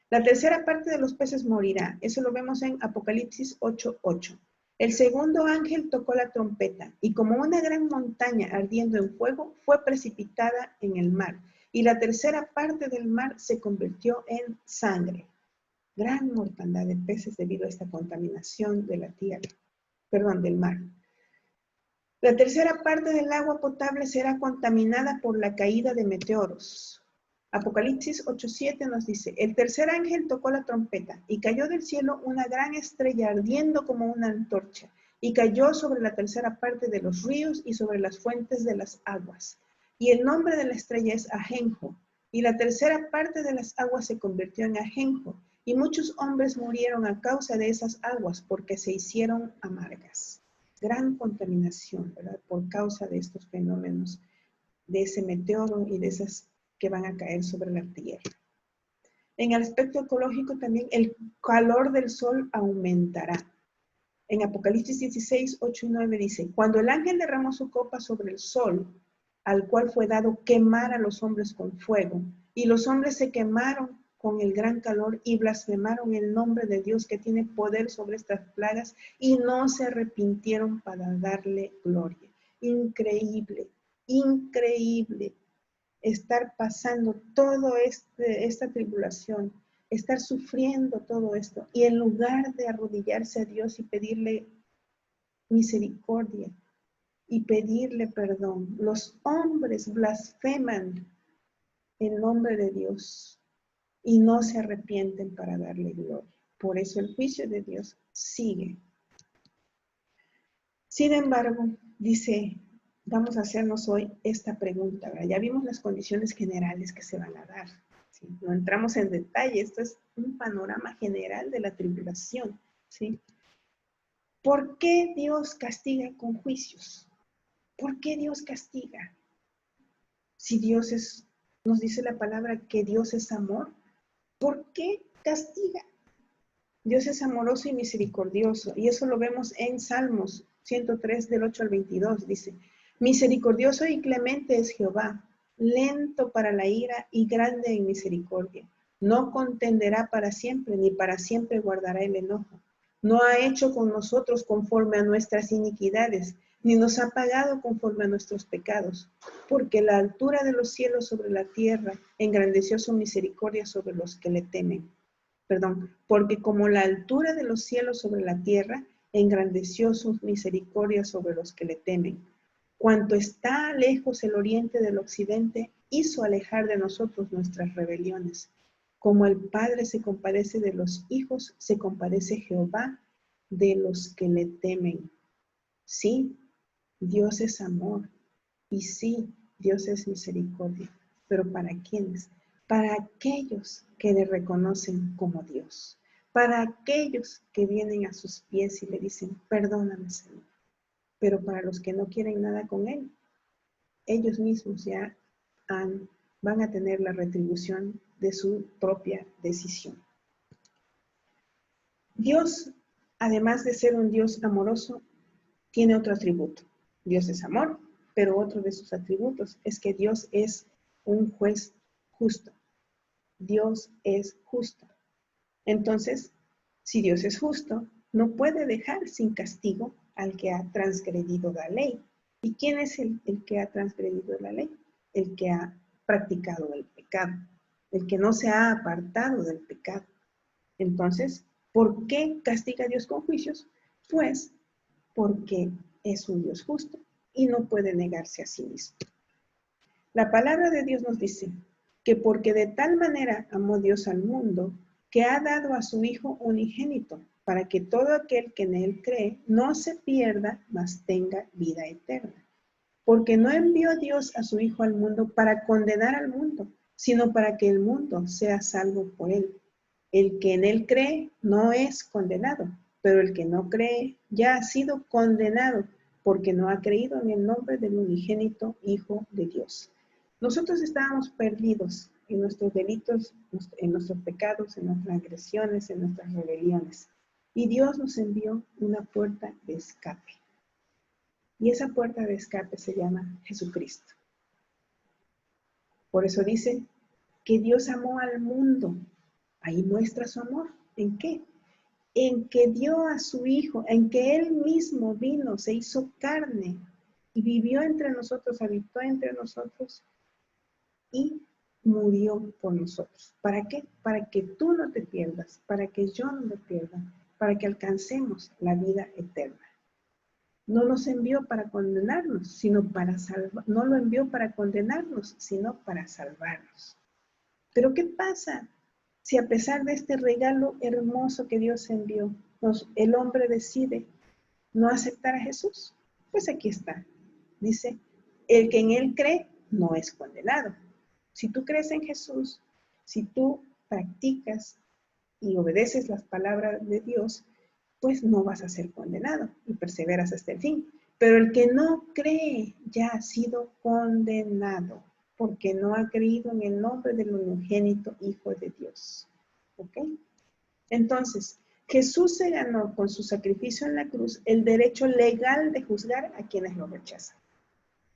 La tercera parte de los peces morirá. Eso lo vemos en Apocalipsis 8:8. El segundo ángel tocó la trompeta y como una gran montaña ardiendo en fuego fue precipitada en el mar, y la tercera parte del mar se convirtió en sangre. Gran mortandad de peces debido a esta contaminación de la tierra, del mar. La tercera parte del agua potable será contaminada por la caída de meteoros. Apocalipsis 8:7 nos dice, el tercer ángel tocó la trompeta y cayó del cielo una gran estrella ardiendo como una antorcha, y cayó sobre la tercera parte de los ríos y sobre las fuentes de las aguas. Y el nombre de la estrella es Ajenjo, y la tercera parte de las aguas se convirtió en ajenjo, y muchos hombres murieron a causa de esas aguas porque se hicieron amargas. Gran contaminación, ¿verdad? Por causa de estos fenómenos, de ese meteoro y de esas que van a caer sobre la tierra. En el aspecto ecológico también el calor del sol aumentará. En Apocalipsis 16, 8 y 9 dice, cuando el ángel derramó su copa sobre el sol, al cual fue dado quemar a los hombres con fuego, y los hombres se quemaron con el gran calor y blasfemaron el nombre de Dios que tiene poder sobre estas plagas y no se arrepintieron para darle gloria. Increíble, increíble estar pasando toda esta tribulación, estar sufriendo todo esto, y en lugar de arrodillarse a Dios y pedirle misericordia y pedirle perdón, los hombres blasfeman el nombre de Dios y no se arrepienten para darle gloria. Por eso el juicio de Dios sigue. Sin embargo, dice, vamos a hacernos hoy esta pregunta, ¿verdad? Ya vimos las condiciones generales que se van a dar, ¿sí? No entramos en detalle, esto es un panorama general de la tribulación, ¿sí? ¿Por qué Dios castiga con juicios? ¿Por qué Dios castiga? Si Dios es, nos dice la palabra que Dios es amor, ¿por qué castiga? Dios es amoroso y misericordioso, y eso lo vemos en Salmos 103 del 8 al 22, dice, misericordioso y clemente es Jehová, lento para la ira y grande en misericordia. No contenderá para siempre, ni para siempre guardará el enojo. No ha hecho con nosotros conforme a nuestras iniquidades, ni nos ha pagado conforme a nuestros pecados, porque la altura de los cielos sobre la tierra engrandeció su misericordia sobre los que le temen. Porque como la altura de los cielos sobre la tierra, engrandeció su misericordia sobre los que le temen. Cuanto está lejos el oriente del occidente, hizo alejar de nosotros nuestras rebeliones. Como el Padre se compadece de los hijos, se compadece Jehová de los que le temen. Sí, Dios es amor, y sí, Dios es misericordia. ¿Pero para quiénes? Para aquellos que le reconocen como Dios. Para aquellos que vienen a sus pies y le dicen, perdóname, Señor. Pero para los que no quieren nada con Él, ellos mismos ya van a tener la retribución de su propia decisión. Dios, además de ser un Dios amoroso, tiene otro atributo. Dios es amor, pero otro de sus atributos es que Dios es un juez justo. Dios es justo. Entonces, si Dios es justo, no puede dejar sin castigo al que ha transgredido la ley. ¿Y quién es el que ha transgredido la ley? El que ha practicado el pecado, el que no se ha apartado del pecado. Entonces, ¿por qué castiga a Dios con juicios? Pues porque es un Dios justo y no puede negarse a sí mismo. La palabra de Dios nos dice que porque de tal manera amó Dios al mundo, que ha dado a su Hijo unigénito, para que todo aquel que en él cree no se pierda, mas tenga vida eterna. Porque no envió Dios a su Hijo al mundo para condenar al mundo, sino para que el mundo sea salvo por él. El que en él cree no es condenado, pero el que no cree ya ha sido condenado, porque no ha creído en el nombre del unigénito Hijo de Dios. Nosotros estábamos perdidos en nuestros delitos, en nuestros pecados, en nuestras agresiones, en nuestras rebeliones. Y Dios nos envió una puerta de escape. Y esa puerta de escape se llama Jesucristo. Por eso dice que Dios amó al mundo. Ahí muestra su amor. ¿En qué? En que dio a su Hijo, en que Él mismo vino, se hizo carne y vivió entre nosotros, habitó entre nosotros y murió por nosotros. ¿Para qué? Para que tú no te pierdas, para que yo no me pierda, para que alcancemos la vida eterna. No nos envió para condenarnos, sino para salvar. No lo envió para condenarnos, sino para salvarnos. Pero ¿qué pasa si a pesar de este regalo hermoso que Dios envió, el hombre decide no aceptar a Jesús? Pues aquí está. Dice, el que en él cree no es condenado. Si tú crees en Jesús, si tú practicas y obedeces las palabras de Dios, pues no vas a ser condenado y perseveras hasta el fin. Pero el que no cree ya ha sido condenado, porque no ha creído en el nombre del unigénito Hijo de Dios. ¿Ok? Entonces, Jesús se ganó con su sacrificio en la cruz el derecho legal de juzgar a quienes lo rechazan.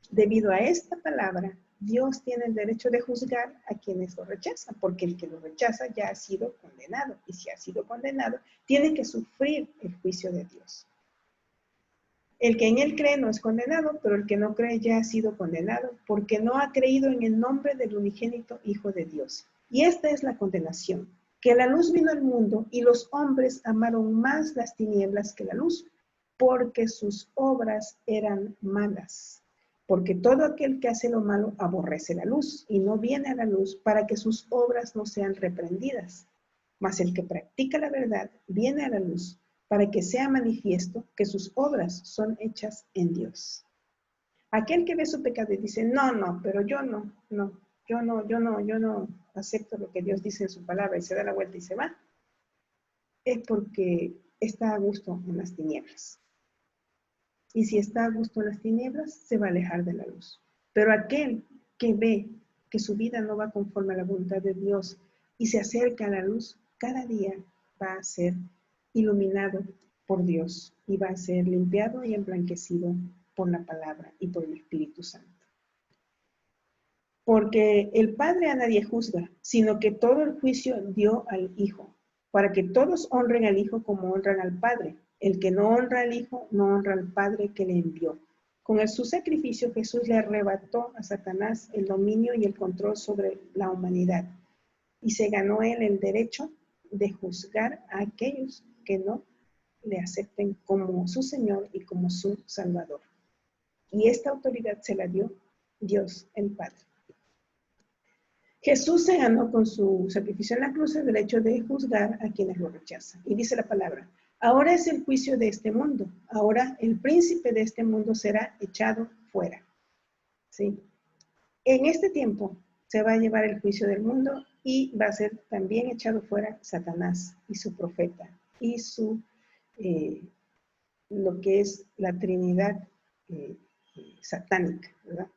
Debido a esta palabra, Dios tiene el derecho de juzgar a quienes lo rechazan, porque el que lo rechaza ya ha sido condenado, y si ha sido condenado, tiene que sufrir el juicio de Dios. El que en él cree no es condenado, pero el que no cree ya ha sido condenado, porque no ha creído en el nombre del unigénito Hijo de Dios. Y esta es la condenación, que la luz vino al mundo, y los hombres amaron más las tinieblas que la luz, porque sus obras eran malas. Porque todo aquel que hace lo malo aborrece la luz y no viene a la luz para que sus obras no sean reprendidas. Mas el que practica la verdad viene a la luz para que sea manifiesto que sus obras son hechas en Dios. Aquel que ve su pecado y dice, no, pero yo no acepto lo que Dios dice en su palabra y se da la vuelta y se va, es porque está a gusto en las tinieblas. Y si está a gusto en las tinieblas, se va a alejar de la luz. Pero aquel que ve que su vida no va conforme a la voluntad de Dios y se acerca a la luz, cada día va a ser iluminado por Dios y va a ser limpiado y emblanquecido por la palabra y por el Espíritu Santo. Porque el Padre a nadie juzga, sino que todo el juicio dio al Hijo, para que todos honren al Hijo como honran al Padre. El que no honra al Hijo, no honra al Padre que le envió. Con su sacrificio, Jesús le arrebató a Satanás el dominio y el control sobre la humanidad. Y se ganó él el derecho de juzgar a aquellos que no le acepten como su Señor y como su Salvador. Y esta autoridad se la dio Dios el Padre. Jesús se ganó con su sacrificio en la cruz el derecho de juzgar a quienes lo rechazan. Y dice la palabra, ahora es el juicio de este mundo. Ahora el príncipe de este mundo será echado fuera. ¿Sí? En este tiempo se va a llevar el juicio del mundo y va a ser también echado fuera Satanás y su profeta y lo que es la Trinidad satánica, ¿verdad?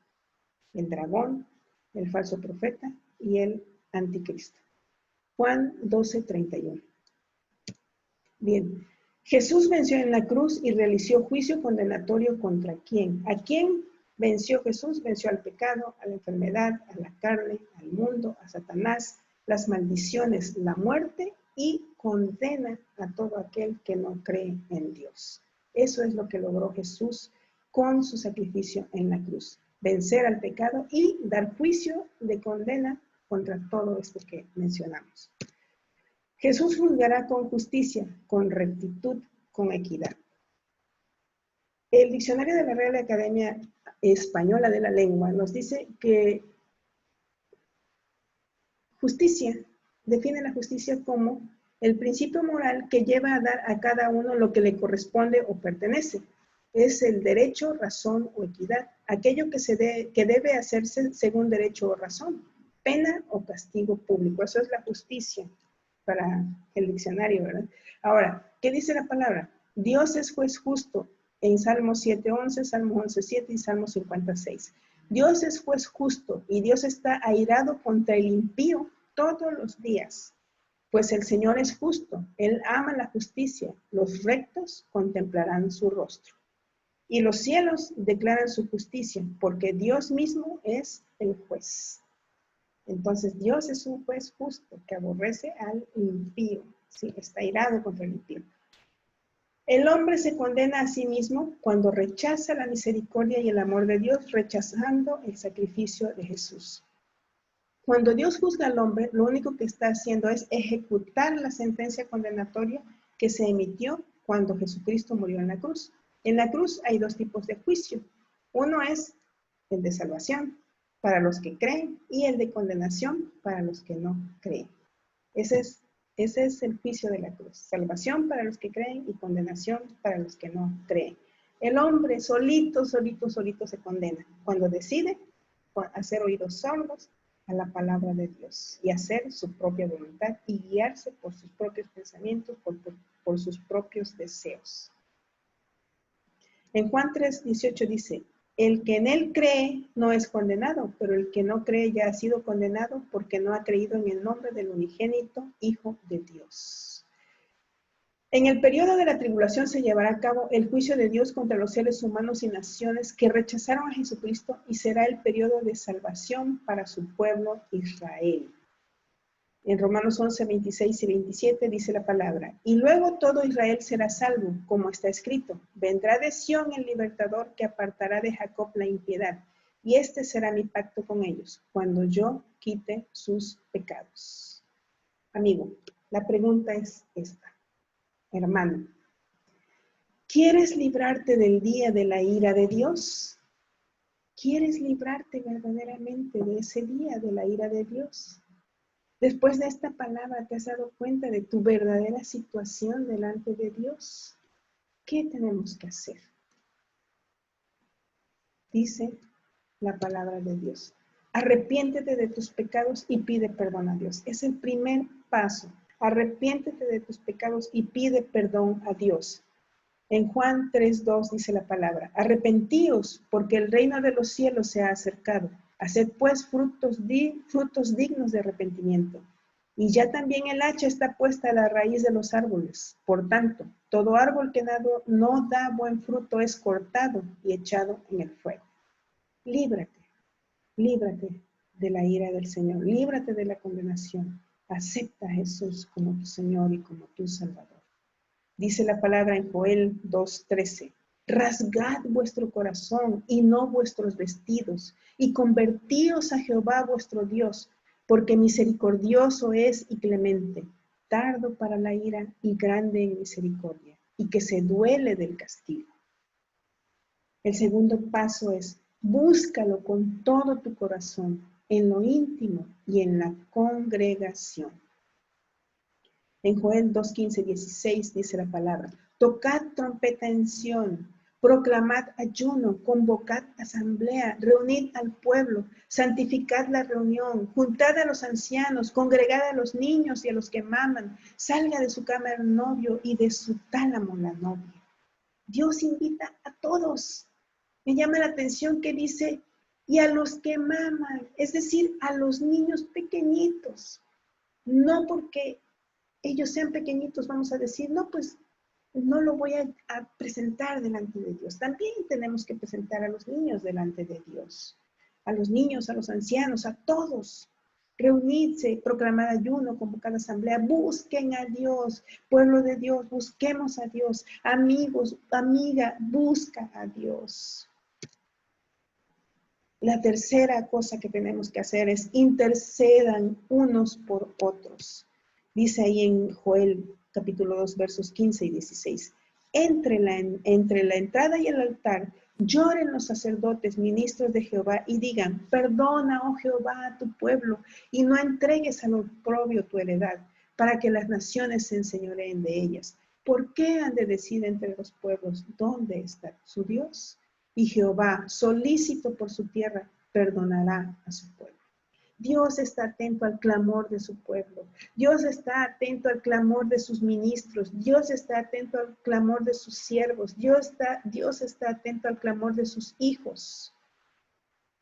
El dragón, el falso profeta y el anticristo. Juan 12:31. Bien, Jesús venció en la cruz y realizó juicio condenatorio contra quién. ¿A quién venció Jesús? Venció al pecado, a la enfermedad, a la carne, al mundo, a Satanás, las maldiciones, la muerte y condena a todo aquel que no cree en Dios. Eso es lo que logró Jesús con su sacrificio en la cruz. Vencer al pecado y dar juicio de condena contra todo esto que mencionamos. Jesús juzgará con justicia, con rectitud, con equidad. El diccionario de la Real Academia Española de la Lengua nos dice que justicia, define la justicia como el principio moral que lleva a dar a cada uno lo que le corresponde o pertenece. Es el derecho, razón o equidad, aquello que debe hacerse según derecho o razón, pena o castigo público. Eso es la justicia para el diccionario, ¿verdad? Ahora, ¿qué dice la palabra? Dios es juez justo en Salmo 7:11, Salmo 11:7 y Salmo 56. Dios es juez justo y Dios está airado contra el impío todos los días. Pues el Señor es justo, Él ama la justicia, los rectos contemplarán su rostro. Y los cielos declaran su justicia, porque Dios mismo es el juez. Entonces Dios es un juez justo que aborrece al impío, ¿sí? Está airado contra el impío. El hombre se condena a sí mismo cuando rechaza la misericordia y el amor de Dios, rechazando el sacrificio de Jesús. Cuando Dios juzga al hombre, lo único que está haciendo es ejecutar la sentencia condenatoria que se emitió cuando Jesucristo murió en la cruz. En la cruz hay dos tipos de juicio. Uno es el de salvación para los que creen y el de condenación para los que no creen. Ese es el juicio de la cruz. Salvación para los que creen y condenación para los que no creen. El hombre solito se condena cuando decide hacer oídos sordos a la palabra de Dios y hacer su propia voluntad y guiarse por sus propios pensamientos, por sus propios deseos. En Juan 3:18 dice, el que en él cree no es condenado, pero el que no cree ya ha sido condenado porque no ha creído en el nombre del unigénito Hijo de Dios. En el periodo de la tribulación se llevará a cabo el juicio de Dios contra los seres humanos y naciones que rechazaron a Jesucristo y será el periodo de salvación para su pueblo Israel. En Romanos 11, 26 y 27 dice la palabra, y luego todo Israel será salvo, como está escrito, vendrá de Sión el libertador que apartará de Jacob la impiedad, y este será mi pacto con ellos, cuando yo quite sus pecados. Amigo, la pregunta es esta. Hermano, ¿quieres librarte del día de la ira de Dios? ¿Quieres librarte verdaderamente de ese día de la ira de Dios? Después de esta palabra, ¿te has dado cuenta de tu verdadera situación delante de Dios? ¿Qué tenemos que hacer? Dice la palabra de Dios. Arrepiéntete de tus pecados y pide perdón a Dios. Es el primer paso. Arrepiéntete de tus pecados y pide perdón a Dios. En Juan 3:2 dice la palabra, arrepentíos porque el reino de los cielos se ha acercado. Haced pues frutos dignos de arrepentimiento. Y ya también el hacha está puesta a la raíz de los árboles. Por tanto, todo árbol que no da buen fruto es cortado y echado en el fuego. Líbrate de la ira del Señor. Líbrate de la condenación. Acepta a Jesús como tu Señor y como tu Salvador. Dice la palabra en Joel 2:13, rasgad vuestro corazón y no vuestros vestidos, y convertíos a Jehová vuestro Dios, porque misericordioso es y clemente, tardo para la ira y grande en misericordia, y que se duele del castigo. El segundo paso es, búscalo con todo tu corazón, en lo íntimo y en la congregación. En Joel 2:15-16 dice la palabra, tocad trompeta en Sión, proclamad ayuno, convocad asamblea, reunid al pueblo, santificad la reunión, juntad a los ancianos, congregad a los niños y a los que maman, salga de su cama el novio y de su tálamo la novia. Dios invita a todos. Me llama la atención que dice, y a los que maman, es decir, a los niños pequeñitos, no porque ellos sean pequeñitos, vamos a decir, no, pues no lo voy a presentar delante de Dios. También tenemos que presentar a los niños delante de Dios. A los niños, a los ancianos, a todos. reunidse, proclamad ayuno, convocad asamblea, busquen a Dios, pueblo de Dios, busquemos a Dios, amigos, amiga, busca a Dios. La tercera cosa que tenemos que hacer es intercedan unos por otros. Dice ahí en Joel capítulo 2 versos 15 y 16. Entre la entrada y el altar lloren los sacerdotes, ministros de Jehová, y digan, perdona, oh Jehová, a tu pueblo, y no entregues al oprobio tu heredad, para que las naciones se enseñoreen de ellas. ¿Por qué han de decir entre los pueblos, dónde está su Dios? Y Jehová, solícito por su tierra, perdonará a su pueblo. Dios está atento al clamor de su pueblo. Dios está atento al clamor de sus ministros. Dios está atento al clamor de sus siervos. Dios está atento al clamor de sus hijos.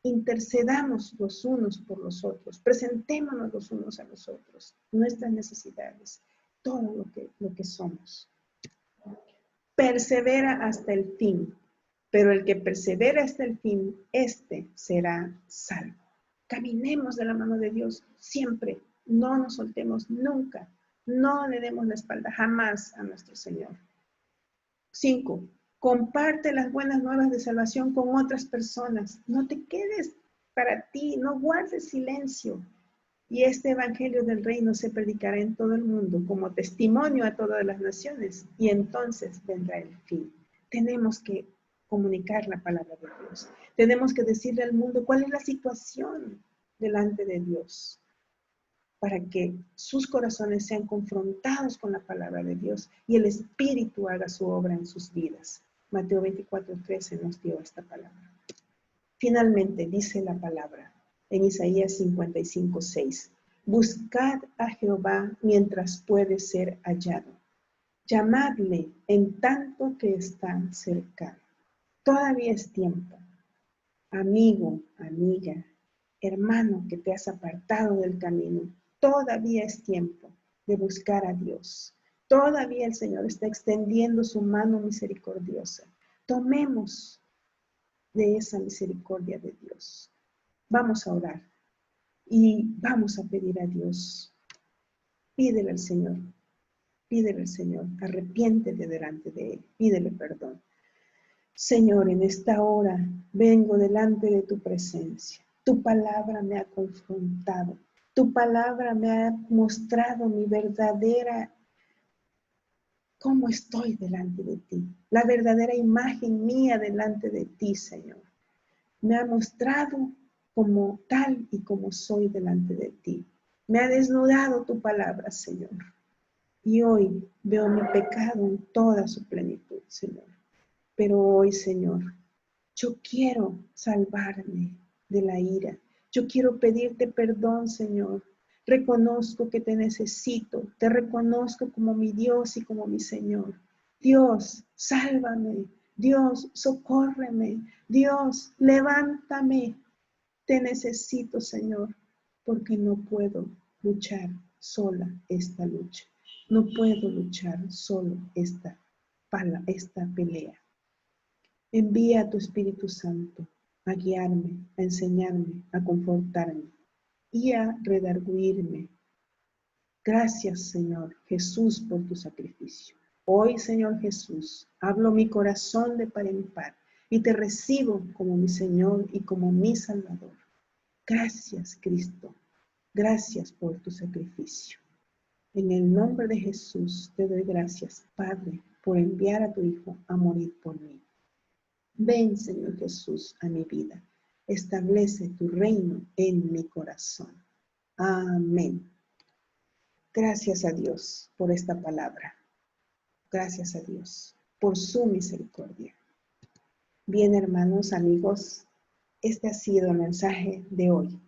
Intercedamos los unos por los otros. Presentémonos los unos a los otros. Nuestras necesidades. Todo lo que somos. Persevera hasta el fin. Pero el que persevera hasta el fin, éste será salvo. Caminemos de la mano de Dios siempre. No nos soltemos nunca. No le demos la espalda jamás a nuestro Señor. 5. Comparte las buenas nuevas de salvación con otras personas. No te quedes para ti. No guardes silencio. Y este evangelio del reino se predicará en todo el mundo como testimonio a todas las naciones. Y entonces vendrá el fin. Tenemos que comunicar la palabra de Dios. Tenemos que decirle al mundo cuál es la situación delante de Dios para que sus corazones sean confrontados con la palabra de Dios y el Espíritu haga su obra en sus vidas. Mateo 24:13 nos dio esta palabra. Finalmente dice la palabra en Isaías 55:6. Buscad a Jehová mientras puede ser hallado. Llamadle en tanto que está cercano. Todavía es tiempo. Amigo, amiga, hermano que te has apartado del camino, todavía es tiempo de buscar a Dios. Todavía el Señor está extendiendo su mano misericordiosa. Tomemos de esa misericordia de Dios. Vamos a orar y vamos a pedir a Dios. Pídele al Señor, arrepiéntete delante de Él, pídele perdón. Señor, en esta hora vengo delante de tu presencia. Tu palabra me ha confrontado. Tu palabra me ha mostrado mi verdadera, cómo estoy delante de ti. La verdadera imagen mía delante de ti, Señor. Me ha mostrado como tal y como soy delante de ti. Me ha desnudado tu palabra, Señor. Y hoy veo mi pecado en toda su plenitud, Señor. Pero hoy, Señor, yo quiero salvarme de la ira. Yo quiero pedirte perdón, Señor. Reconozco que te necesito. Te reconozco como mi Dios y como mi Señor. Dios, sálvame. Dios, socórreme. Dios, levántame. Te necesito, Señor, porque no puedo luchar sola esta lucha. No puedo luchar solo esta pelea. Envía a tu Espíritu Santo a guiarme, a enseñarme, a confortarme y a redarguirme. Gracias, Señor Jesús, por tu sacrificio. Hoy, Señor Jesús, hablo mi corazón de par en par y te recibo como mi Señor y como mi Salvador. Gracias, Cristo. Gracias por tu sacrificio. En el nombre de Jesús te doy gracias, Padre, por enviar a tu Hijo a morir por mí. Ven, Señor Jesús, a mi vida. Establece tu reino en mi corazón. Amén. Gracias a Dios por esta palabra. Gracias a Dios por su misericordia. Bien, hermanos, amigos, este ha sido el mensaje de hoy.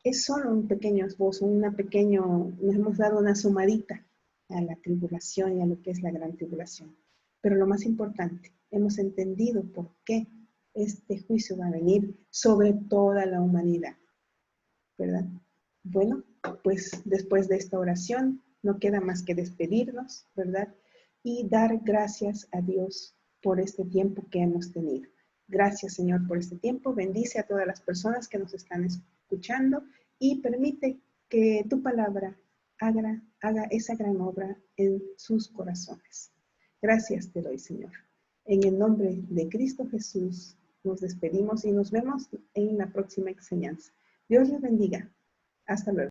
Es solo un pequeño esbozo, nos hemos dado una sumadita a la tribulación y a lo que es la gran tribulación. Pero lo más importante, hemos entendido por qué este juicio va a venir sobre toda la humanidad, ¿verdad? Bueno, pues después de esta oración no queda más que despedirnos, ¿verdad? Y dar gracias a Dios por este tiempo que hemos tenido. Gracias, Señor, por este tiempo. Bendice a todas las personas que nos están escuchando y permite que tu palabra haga esa gran obra en sus corazones. Gracias te doy, Señor. En el nombre de Cristo Jesús nos despedimos y nos vemos en la próxima enseñanza. Dios les bendiga. Hasta luego.